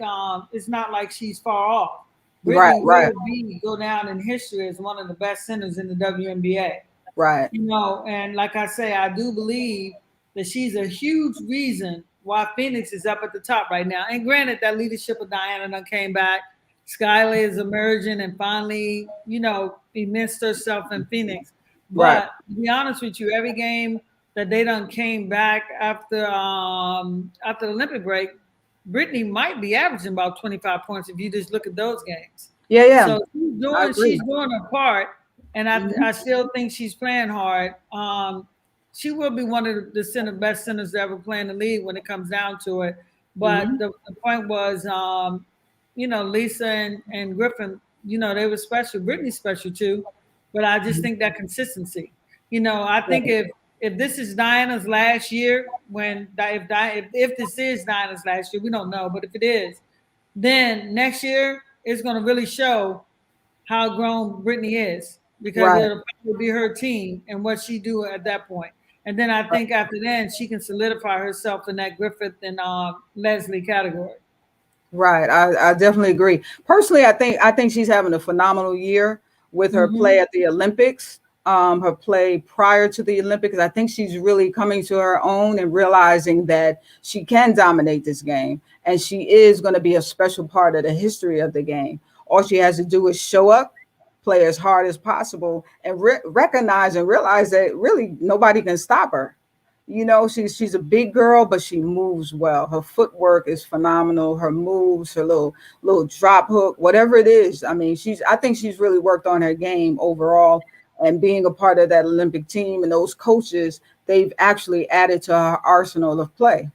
she's far off. Brittany will go down in history as one of the best centers in the WNBA. Right. And like I say, I do believe that she's a huge reason why Phoenix is up at the top right now. And granted, that leadership of Diana done came back. Skylar is emerging and finally, immersed herself in Phoenix. But to be honest with you, every game that they done came back after the Olympic break, Brittany might be averaging about 25 points if you just look at those games. Yeah. So she's doing her part, and I still think she's playing hard. She will be one of the best centers to ever play in the league when it comes down to it. But the point was, Lisa and Griffin, they were special. Brittany's special too. But I just think that consistency. I think if this is Diana's last year, if this is Diana's last year, we don't know. But if it is, then next year it's going to really show how grown Brittany is, because it'll probably be her team and what she do at that point. And then I think after then she can solidify herself in that Griffith and Leslie category. Right. I definitely agree. Personally, I think she's having a phenomenal year with her play at the Olympics, her play prior to the Olympics. I think she's really coming to her own and realizing that she can dominate this game, and she is going to be a special part of the history of the game. All she has to do is show up, play as hard as possible, and recognize and realize that really nobody can stop her. She's a big girl, but she moves well. Her footwork is phenomenal. Her moves, her little drop hook, whatever it is. I mean, I think she's really worked on her game overall, and being a part of that Olympic team and those coaches, they've actually added to her arsenal of play.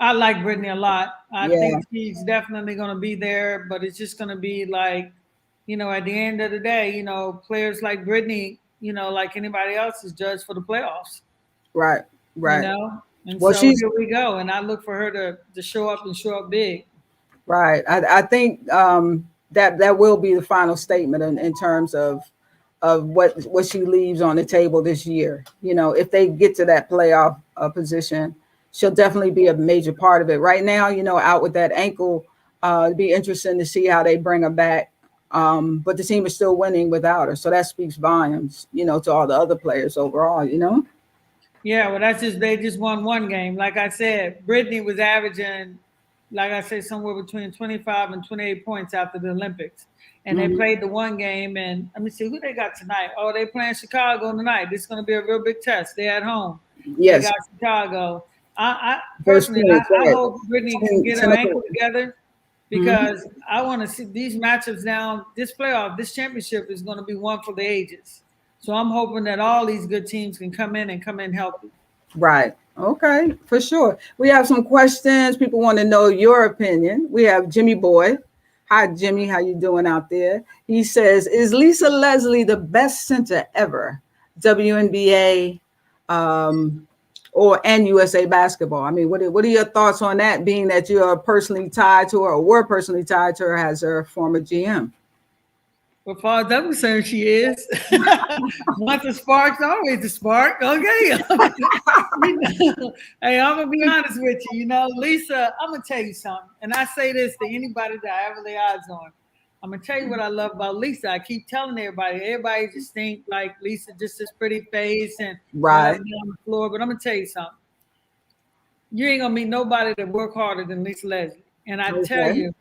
I like Brittany a lot. I think she's definitely going to be there, but it's just going to be like, at the end of the day, players like Brittany, like anybody else, is judged for the playoffs. Right. And so here we go. And I look for her to show up and show up big. Right. I think that will be the final statement in terms of what she leaves on the table this year. If they get to that playoff position, she'll definitely be a major part of it. Right now, out with that ankle, it'd be interesting to see how they bring her back. But the team is still winning without her. So that speaks volumes, to all the other players overall, Yeah, well, they just won one game. Like I said, Brittany was averaging, like I said, somewhere between 25 and 28 points after the Olympics. And they played the one game. And let me see who they got tonight. Oh, they playing Chicago tonight. This is going to be a real big test. They're at home. Yes. They got Chicago. I hope Brittany can get her ankle together, because I want to see these matchups now. This championship is going to be one for the ages. So I'm hoping that all these good teams can come in healthy. Right. Okay, for sure. We have some questions. People want to know your opinion. We have Jimmy Boy. Hi, Jimmy. How you doing out there? He says, is Lisa Leslie the best center ever? WNBA and USA basketball. I mean, what are your thoughts on that, being that you are personally tied to her, or were personally tied to her as her former GM? Well, as far as I'm concerned, she is. Once a spark's always a spark. Okay. Hey, I'm going to be honest with you. Lisa, I'm going to tell you something. And I say this to anybody that I ever lay odds on. I'm going to tell you what I love about Lisa. I keep telling everybody just think like Lisa, just this pretty face and right on the floor. But I'm going to tell you something. You ain't going to meet nobody that work harder than Lisa Leslie. And I tell you,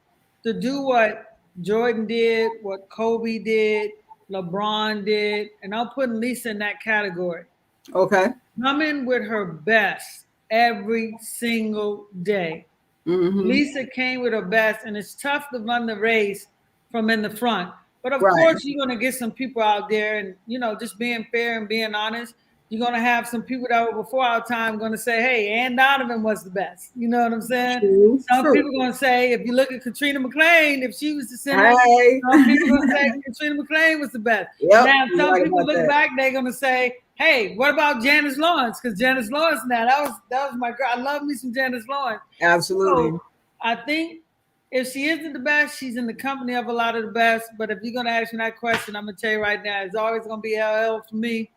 to do what Jordan did, what Kobe did, LeBron did, and I'm putting Lisa in that category. Okay. Coming with her best every single day. Lisa came with her best, and it's tough to run the race from in the front. But of course, you're going to get some people out there, and, just being fair and being honest, you're going to have some people that were before our time going to say, hey, Ann Donovan was the best. You know what I'm saying? Some people going to say, if you look at Katrina McClain, if she was the center, some people going to say Katrina McClain was the best. Now, some people look back, they're going to say, hey, what about Janice Lawrence? Because Janice Lawrence, now, that was my girl. I love me some Janice Lawrence. Absolutely. So I think if she isn't the best, she's in the company of a lot of the best. But if you're going to ask me that question, I'm going to tell you right now, it's always going to be LL for me.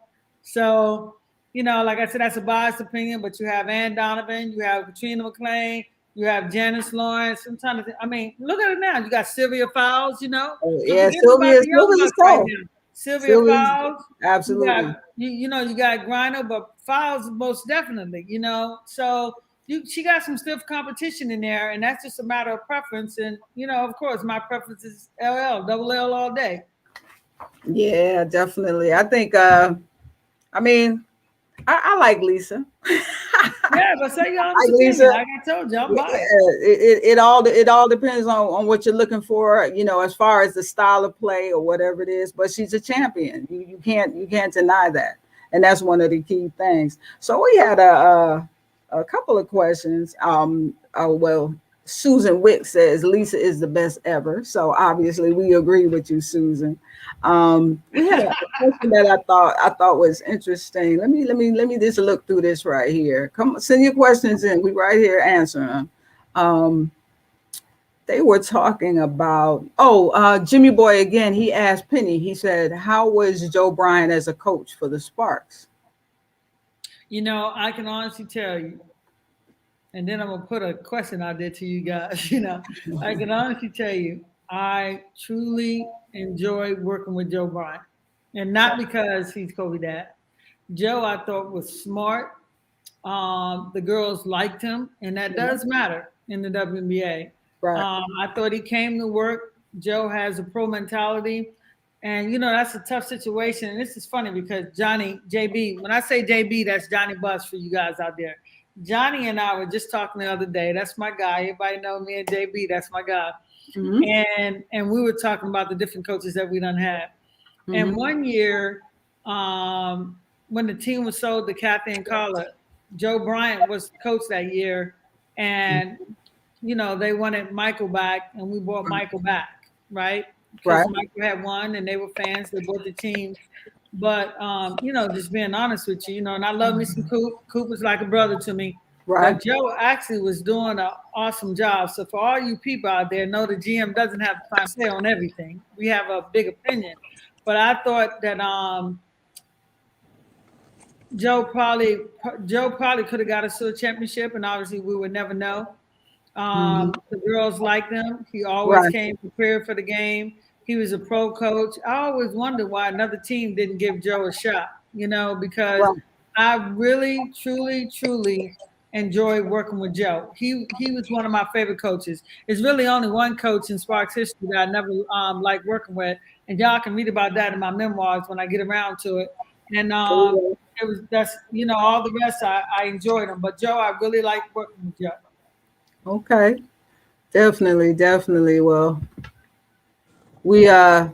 So, like I said, that's a biased opinion, but you have Ann Donovan, you have Katrina McClain, you have Janice Lawrence. I'm trying to think, look at it now. You got Sylvia Fowles, Sylvia's right now. Sylvia Fowles. Absolutely. You got Griner, but Fowles most definitely, So she got some stiff competition in there, and that's just a matter of preference. And, of course, my preference is double L all day. Yeah, definitely. I think, I like Lisa. Yeah, but say y'all Lisa. Like I told you, I'm biased. It all depends on what you're looking for, as far as the style of play or whatever it is. But she's a champion. You can't deny that, and that's one of the key things. So we had a couple of questions. Susan Wick says Lisa is the best ever. So obviously we agree with you, Susan. We had a question that I thought was interesting. Let me just look through this right here. Come send your questions in. We right here answering them. They were talking about Jimmy Boy again. He asked Penny. He said, "How was Joe Bryant as a coach for the Sparks?" I can honestly tell you, and then I'm gonna put a question out there to you guys. I can honestly tell you, I truly enjoy working with Joe Bryant, and not because he's Kobe dad. Joe, I thought was smart. The girls liked him, and that does matter in the WNBA. Right. I thought he came to work. Joe has a pro mentality. And that's a tough situation. And this is funny because Johnny, JB, when I say JB, that's Johnny Bus for you guys out there. Johnny and I were just talking the other day. That's my guy. Everybody know me and JB, that's my guy. Mm-hmm. And we were talking about the different coaches that we done had. Mm-hmm. And one year, when the team was sold to Kathy and Carla, Joe Bryant was the coach that year. And, they wanted Michael back, and we brought Michael back, right? Because Michael had won, and they were fans. They bought the team. But, just being honest with you, and I love me some Coop. Coop was like a brother to me. Right. But Joe actually was doing an awesome job. So for all you people out there, know the GM doesn't have the final say on everything. We have a big opinion. But I thought that Joe probably could have got us to a championship, and obviously we would never know. The girls liked him. He always came prepared for the game. He was a pro coach. I always wondered why another team didn't give Joe a shot, because I really, truly, truly enjoyed working with Joe. He was one of my favorite coaches. There's really only one coach in Sparks history that I never liked working with, and y'all can read about that in my memoirs when I get around to it. And all the rest I enjoyed them, but Joe, I really liked working with Joe. Okay, definitely. Well, we that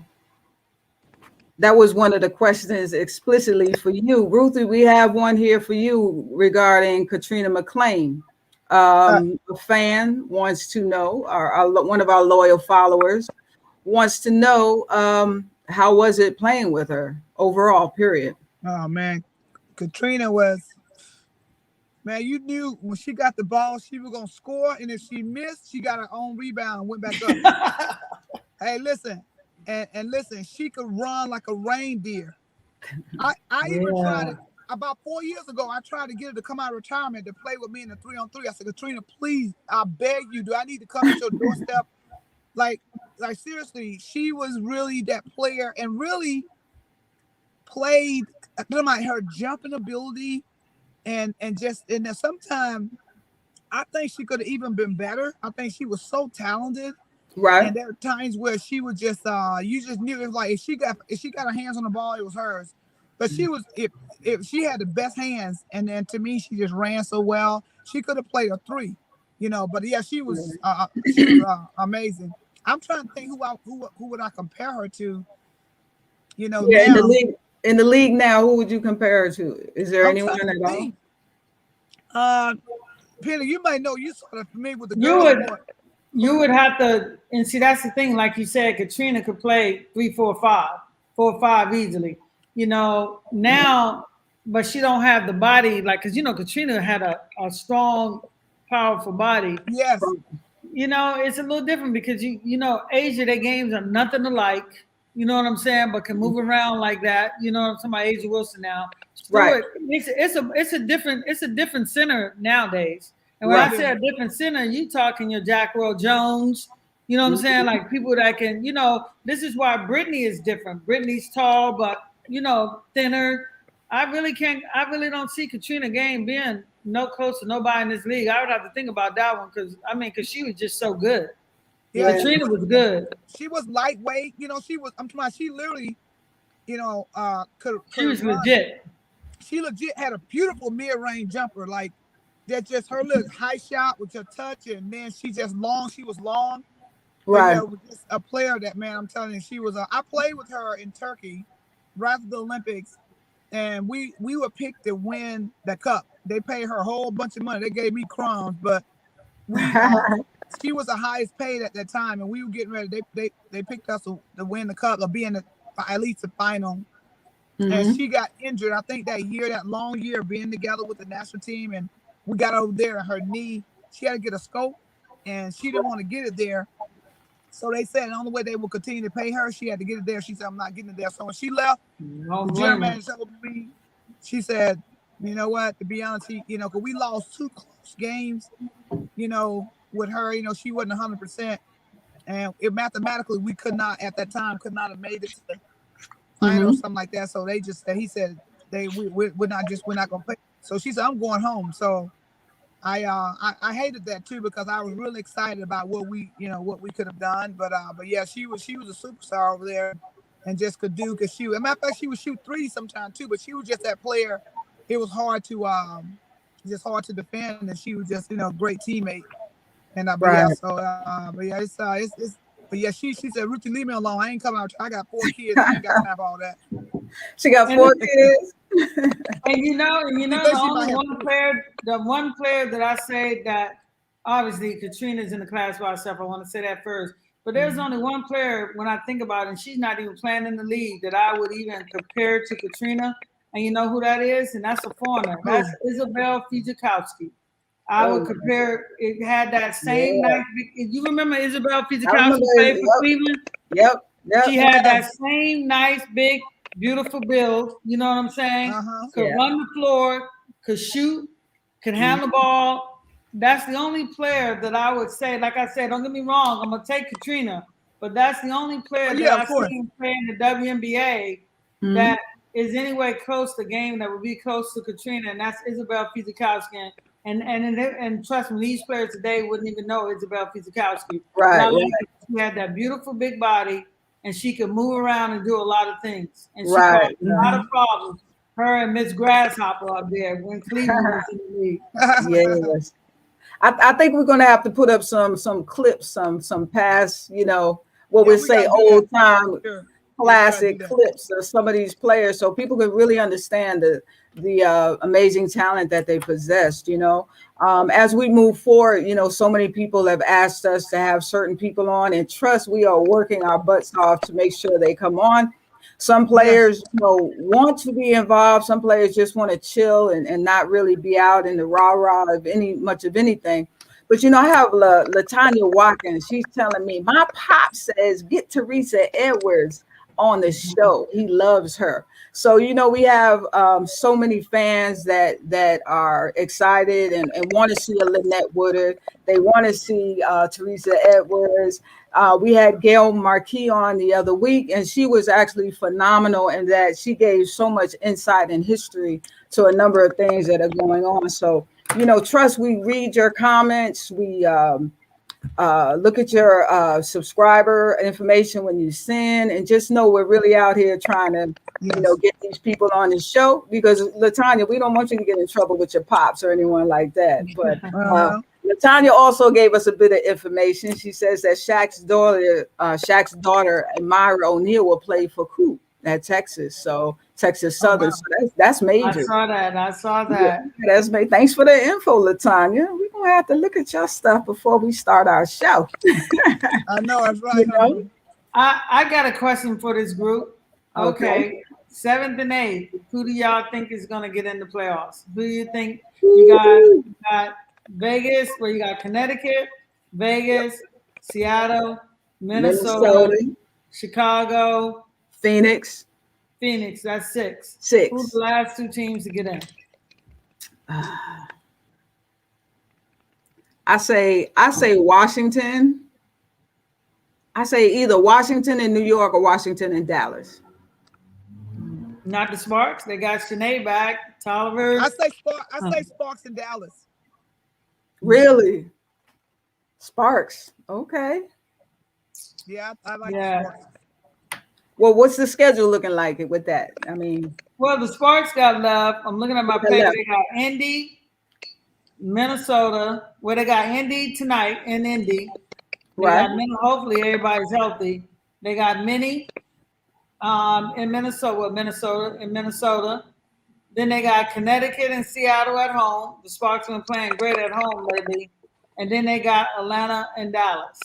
was one of the questions explicitly for you, Ruthie. We have one here for you regarding Katrina McClain. A fan wants to know, one of our loyal followers wants to know, how was it playing with her overall? Period. Oh man, Katrina was. Man, you knew when she got the ball, she was gonna score, and if she missed, she got her own rebound and went back up. Hey, listen, and listen, she could run like a reindeer. I even tried it about 4 years ago. I tried to get her to come out of retirement to play with me in the 3-on-3. I said, Katrina, please, I beg you, do I need to come to your doorstep? Like seriously, she was really that player and really played. Her jumping ability. And then sometimes I think she could have even been better. I think she was so talented. Right. And there were times where she was just you just knew it was like if she got her hands on the ball, it was hers. But she was if she had the best hands, and then to me she just ran so well. She could have played a 3, but yeah, she was amazing. I'm trying to think who would I compare her to? Now. In the league now, who would you compare her to? Is there anyone at all? Penny, you might know. You sort of familiar with the girls. You would have to, and see, that's the thing. Like you said, Katrina could play 3, 4, 5, 4, 5 easily. Now, but she don't have the body because Katrina had a strong, powerful body. Yes. It's a little different because Asia, their games are nothing alike. You know what I'm saying? But can move around like that. I'm talking about Asia Wilson now. Stewart, it's a different center nowadays. And when I say a different center, you talking your Jackwell Jones. You know what I'm saying? Like people that can, this is why Brittany is different. Brittany's tall, but thinner. I really don't see Katrina Game being no close to nobody in this league. I would have to think about that one because she was just so good. Yeah, Katrina was good. She was lightweight, she literally, she was legit. She legit had a beautiful mid-range jumper, like that just her little high shot with her touch, and then she was long. Right. Just a player that, man, I'm telling you, she was I played with her in Turkey right after the Olympics, and we were picked to win the cup. They paid her a whole bunch of money. They gave me crumbs, but she was the highest paid at that time, and we were getting ready. They picked us to win the cup or be in at least the final. And she got injured. I think that long year being together with the national team, and we got over there, and her knee, she had to get a scope, and she didn't want to get it there. So they said the only way they would continue to pay her, she had to get it there. She said, "I'm not getting it there." So when she left, the general manager told me, she said, "You know what? To be honest, because we lost 2 close games, with her. She wasn't 100%, and mathematically we could not at that time have made it to the final or something like that. So they just said, he said we're not gonna play." So she said, "I'm going home." So I hated that too, because I was really excited about what we could have done. But yeah, she was a superstar over there, and just could do, because as a matter of fact, she would shoot threes sometimes too. But she was just that player. It was hard to defend, and she was just a great teammate. And but yeah, so but yeah, but yeah, she said, "Ruthie, leave me alone. I ain't coming out. I got 4 kids. I ain't got time for all that." She got 4 kids. And the one player that I say that, obviously Katrina's in the class by herself. I want to say that first. But there's only one player, when I think about it, and she's not even playing in the league, that I would even compare to Katrina. And you know who that is? And that's a foreigner. That's Isabel Fizikowski. I would compare. It had that same nice. You remember Isabel Fizikowski played for Cleveland? Yep. She had that same nice, big, beautiful build. You know what I'm saying? Could run the floor, could shoot, could handle the ball. That's the only player that I would say. Like I said, don't get me wrong. I'm gonna take Katrina, but that's the only player that I've seen play in the WNBA that is anywhere close to the game that would be close to Katrina, and that's Isabel Fizikowski. And trust me, these players today wouldn't even know Isabel Fizikowski. Right. She had that beautiful big body, and she could move around and do a lot of things. And she caused a lot of problems. Her and Miss Grasshopper up there when Cleveland was in the league. Yes. I think we're going to have to put up some clips, some past, what we say old time classic clips of some of these players, so people can really understand the amazing talent that they possessed. As we move forward, so many people have asked us to have certain people on, and trust, we are working our butts off to make sure they come on. Some players want to be involved. Some players just want to chill and not really be out in the rah-rah of much of anything. But I have LaTanya Watkins. She's telling me, my pop says get Teresa Edwards on the show. He loves her. So we have so many fans that are excited and want to see a Lynette Woodard. They want to see Teresa Edwards. We had Gail Marquis on the other week, and she was actually phenomenal in that she gave so much insight and history to a number of things that are going on. So trust, we read your comments. We look at your subscriber information when you send, and just know we're really out here trying to get these people on the show, because LaTanya, we don't want you to get in trouble with your pops or anyone like that. But LaTanya also gave us a bit of information. She says that Shaq's daughter Myra O'Neal will play for Coop at Texas, so Texas Southern. So that's major. I saw that. Yeah, that's major. Thanks for the info, LaTanya. We're gonna have to look at your stuff before we start our show. I know, that's right. I got a question for this group. Okay. 7th and 8th. Who do y'all think is gonna get in the playoffs? Who do you think? You got Vegas, where you got Connecticut, Vegas, Seattle, Minnesota, Chicago, Phoenix. That's 6. 6. Who's the last 2 teams to get in? I say Washington. I say either Washington and New York or Washington and Dallas. Not the Sparks. They got Sinead back. Toler. I say Sparks in Dallas. Really? Sparks. Okay. Yeah, I like Sparks. Well, what's the schedule looking like with that? I mean, well, the Sparks got love. I'm looking at my page. They got Indy, Minnesota. They got Indy tonight in Indy. Right. Hopefully everybody's healthy. They got Minnie in Minnesota. Then they got Connecticut and Seattle at home. The Sparks have been playing great at home lately. and then they got Atlanta and Dallas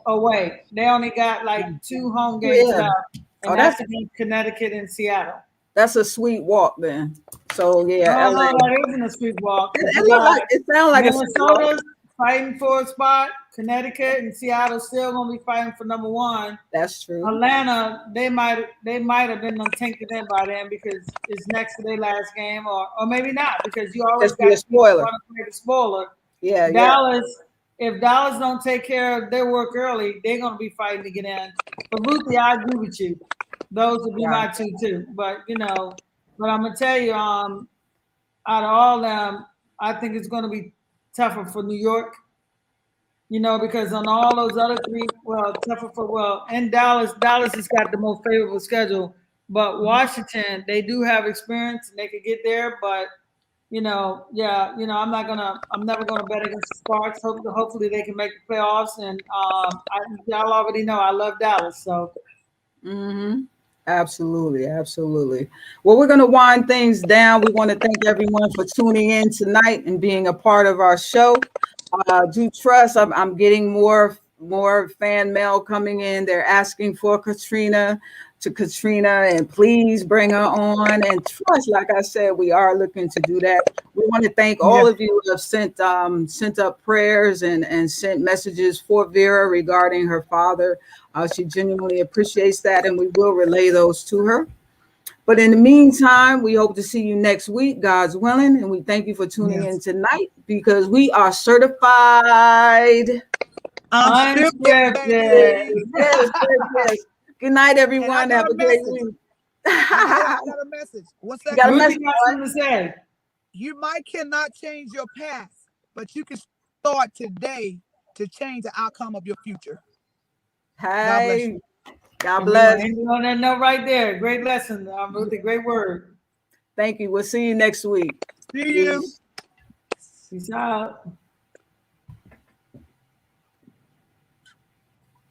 away. They only got like 2 home games left, and that's against Connecticut and Seattle. That's a sweet walk then. So yeah, no, that isn't a sweet walk. It sounds like Minnesota's fighting for a spot. Connecticut and Seattle still gonna be fighting for number 1. That's true. Atlanta, they might have been tainted in by then because it's next to their last game, or maybe not, because you always got a spoiler. The spoiler. Yeah, Dallas. If Dallas don't take care of their work early, they're gonna be fighting to get in. But Ruthie, I agree with you. Those would be my 2 too. But but I'm gonna tell you, out of all them, I think it's gonna be tougher for New York. Because on all those other 3, and Dallas has got the most favorable schedule. But Washington, they do have experience and they could get there. But I'm never gonna bet against the Sparks. Hopefully they can make the playoffs. And y'all already know I love Dallas. So. Mm-hmm. Absolutely. Well, we're going to wind things down. We want to thank everyone for tuning in tonight and being a part of our show. Do trust. I'm getting more fan mail coming in. They're asking for Katrina, and please bring her on. And trust, like I said, we are looking to do that. We want to thank all of you who have sent up prayers and sent messages for Vera regarding her father. She genuinely appreciates that, and we will relay those to her. But in the meantime, we hope to see you next week, God's willing. And we thank you for tuning in tonight, because we are certified Unscripted. Yes. Good night, everyone. Have a great week. I got a message. What's that? Got something to say. You cannot change your past, but you can start today to change the outcome of your future. Hey, God bless. On that note right there. Great lesson, Ruthie. Great word. Thank you. We'll see you next week. See you. Peace out.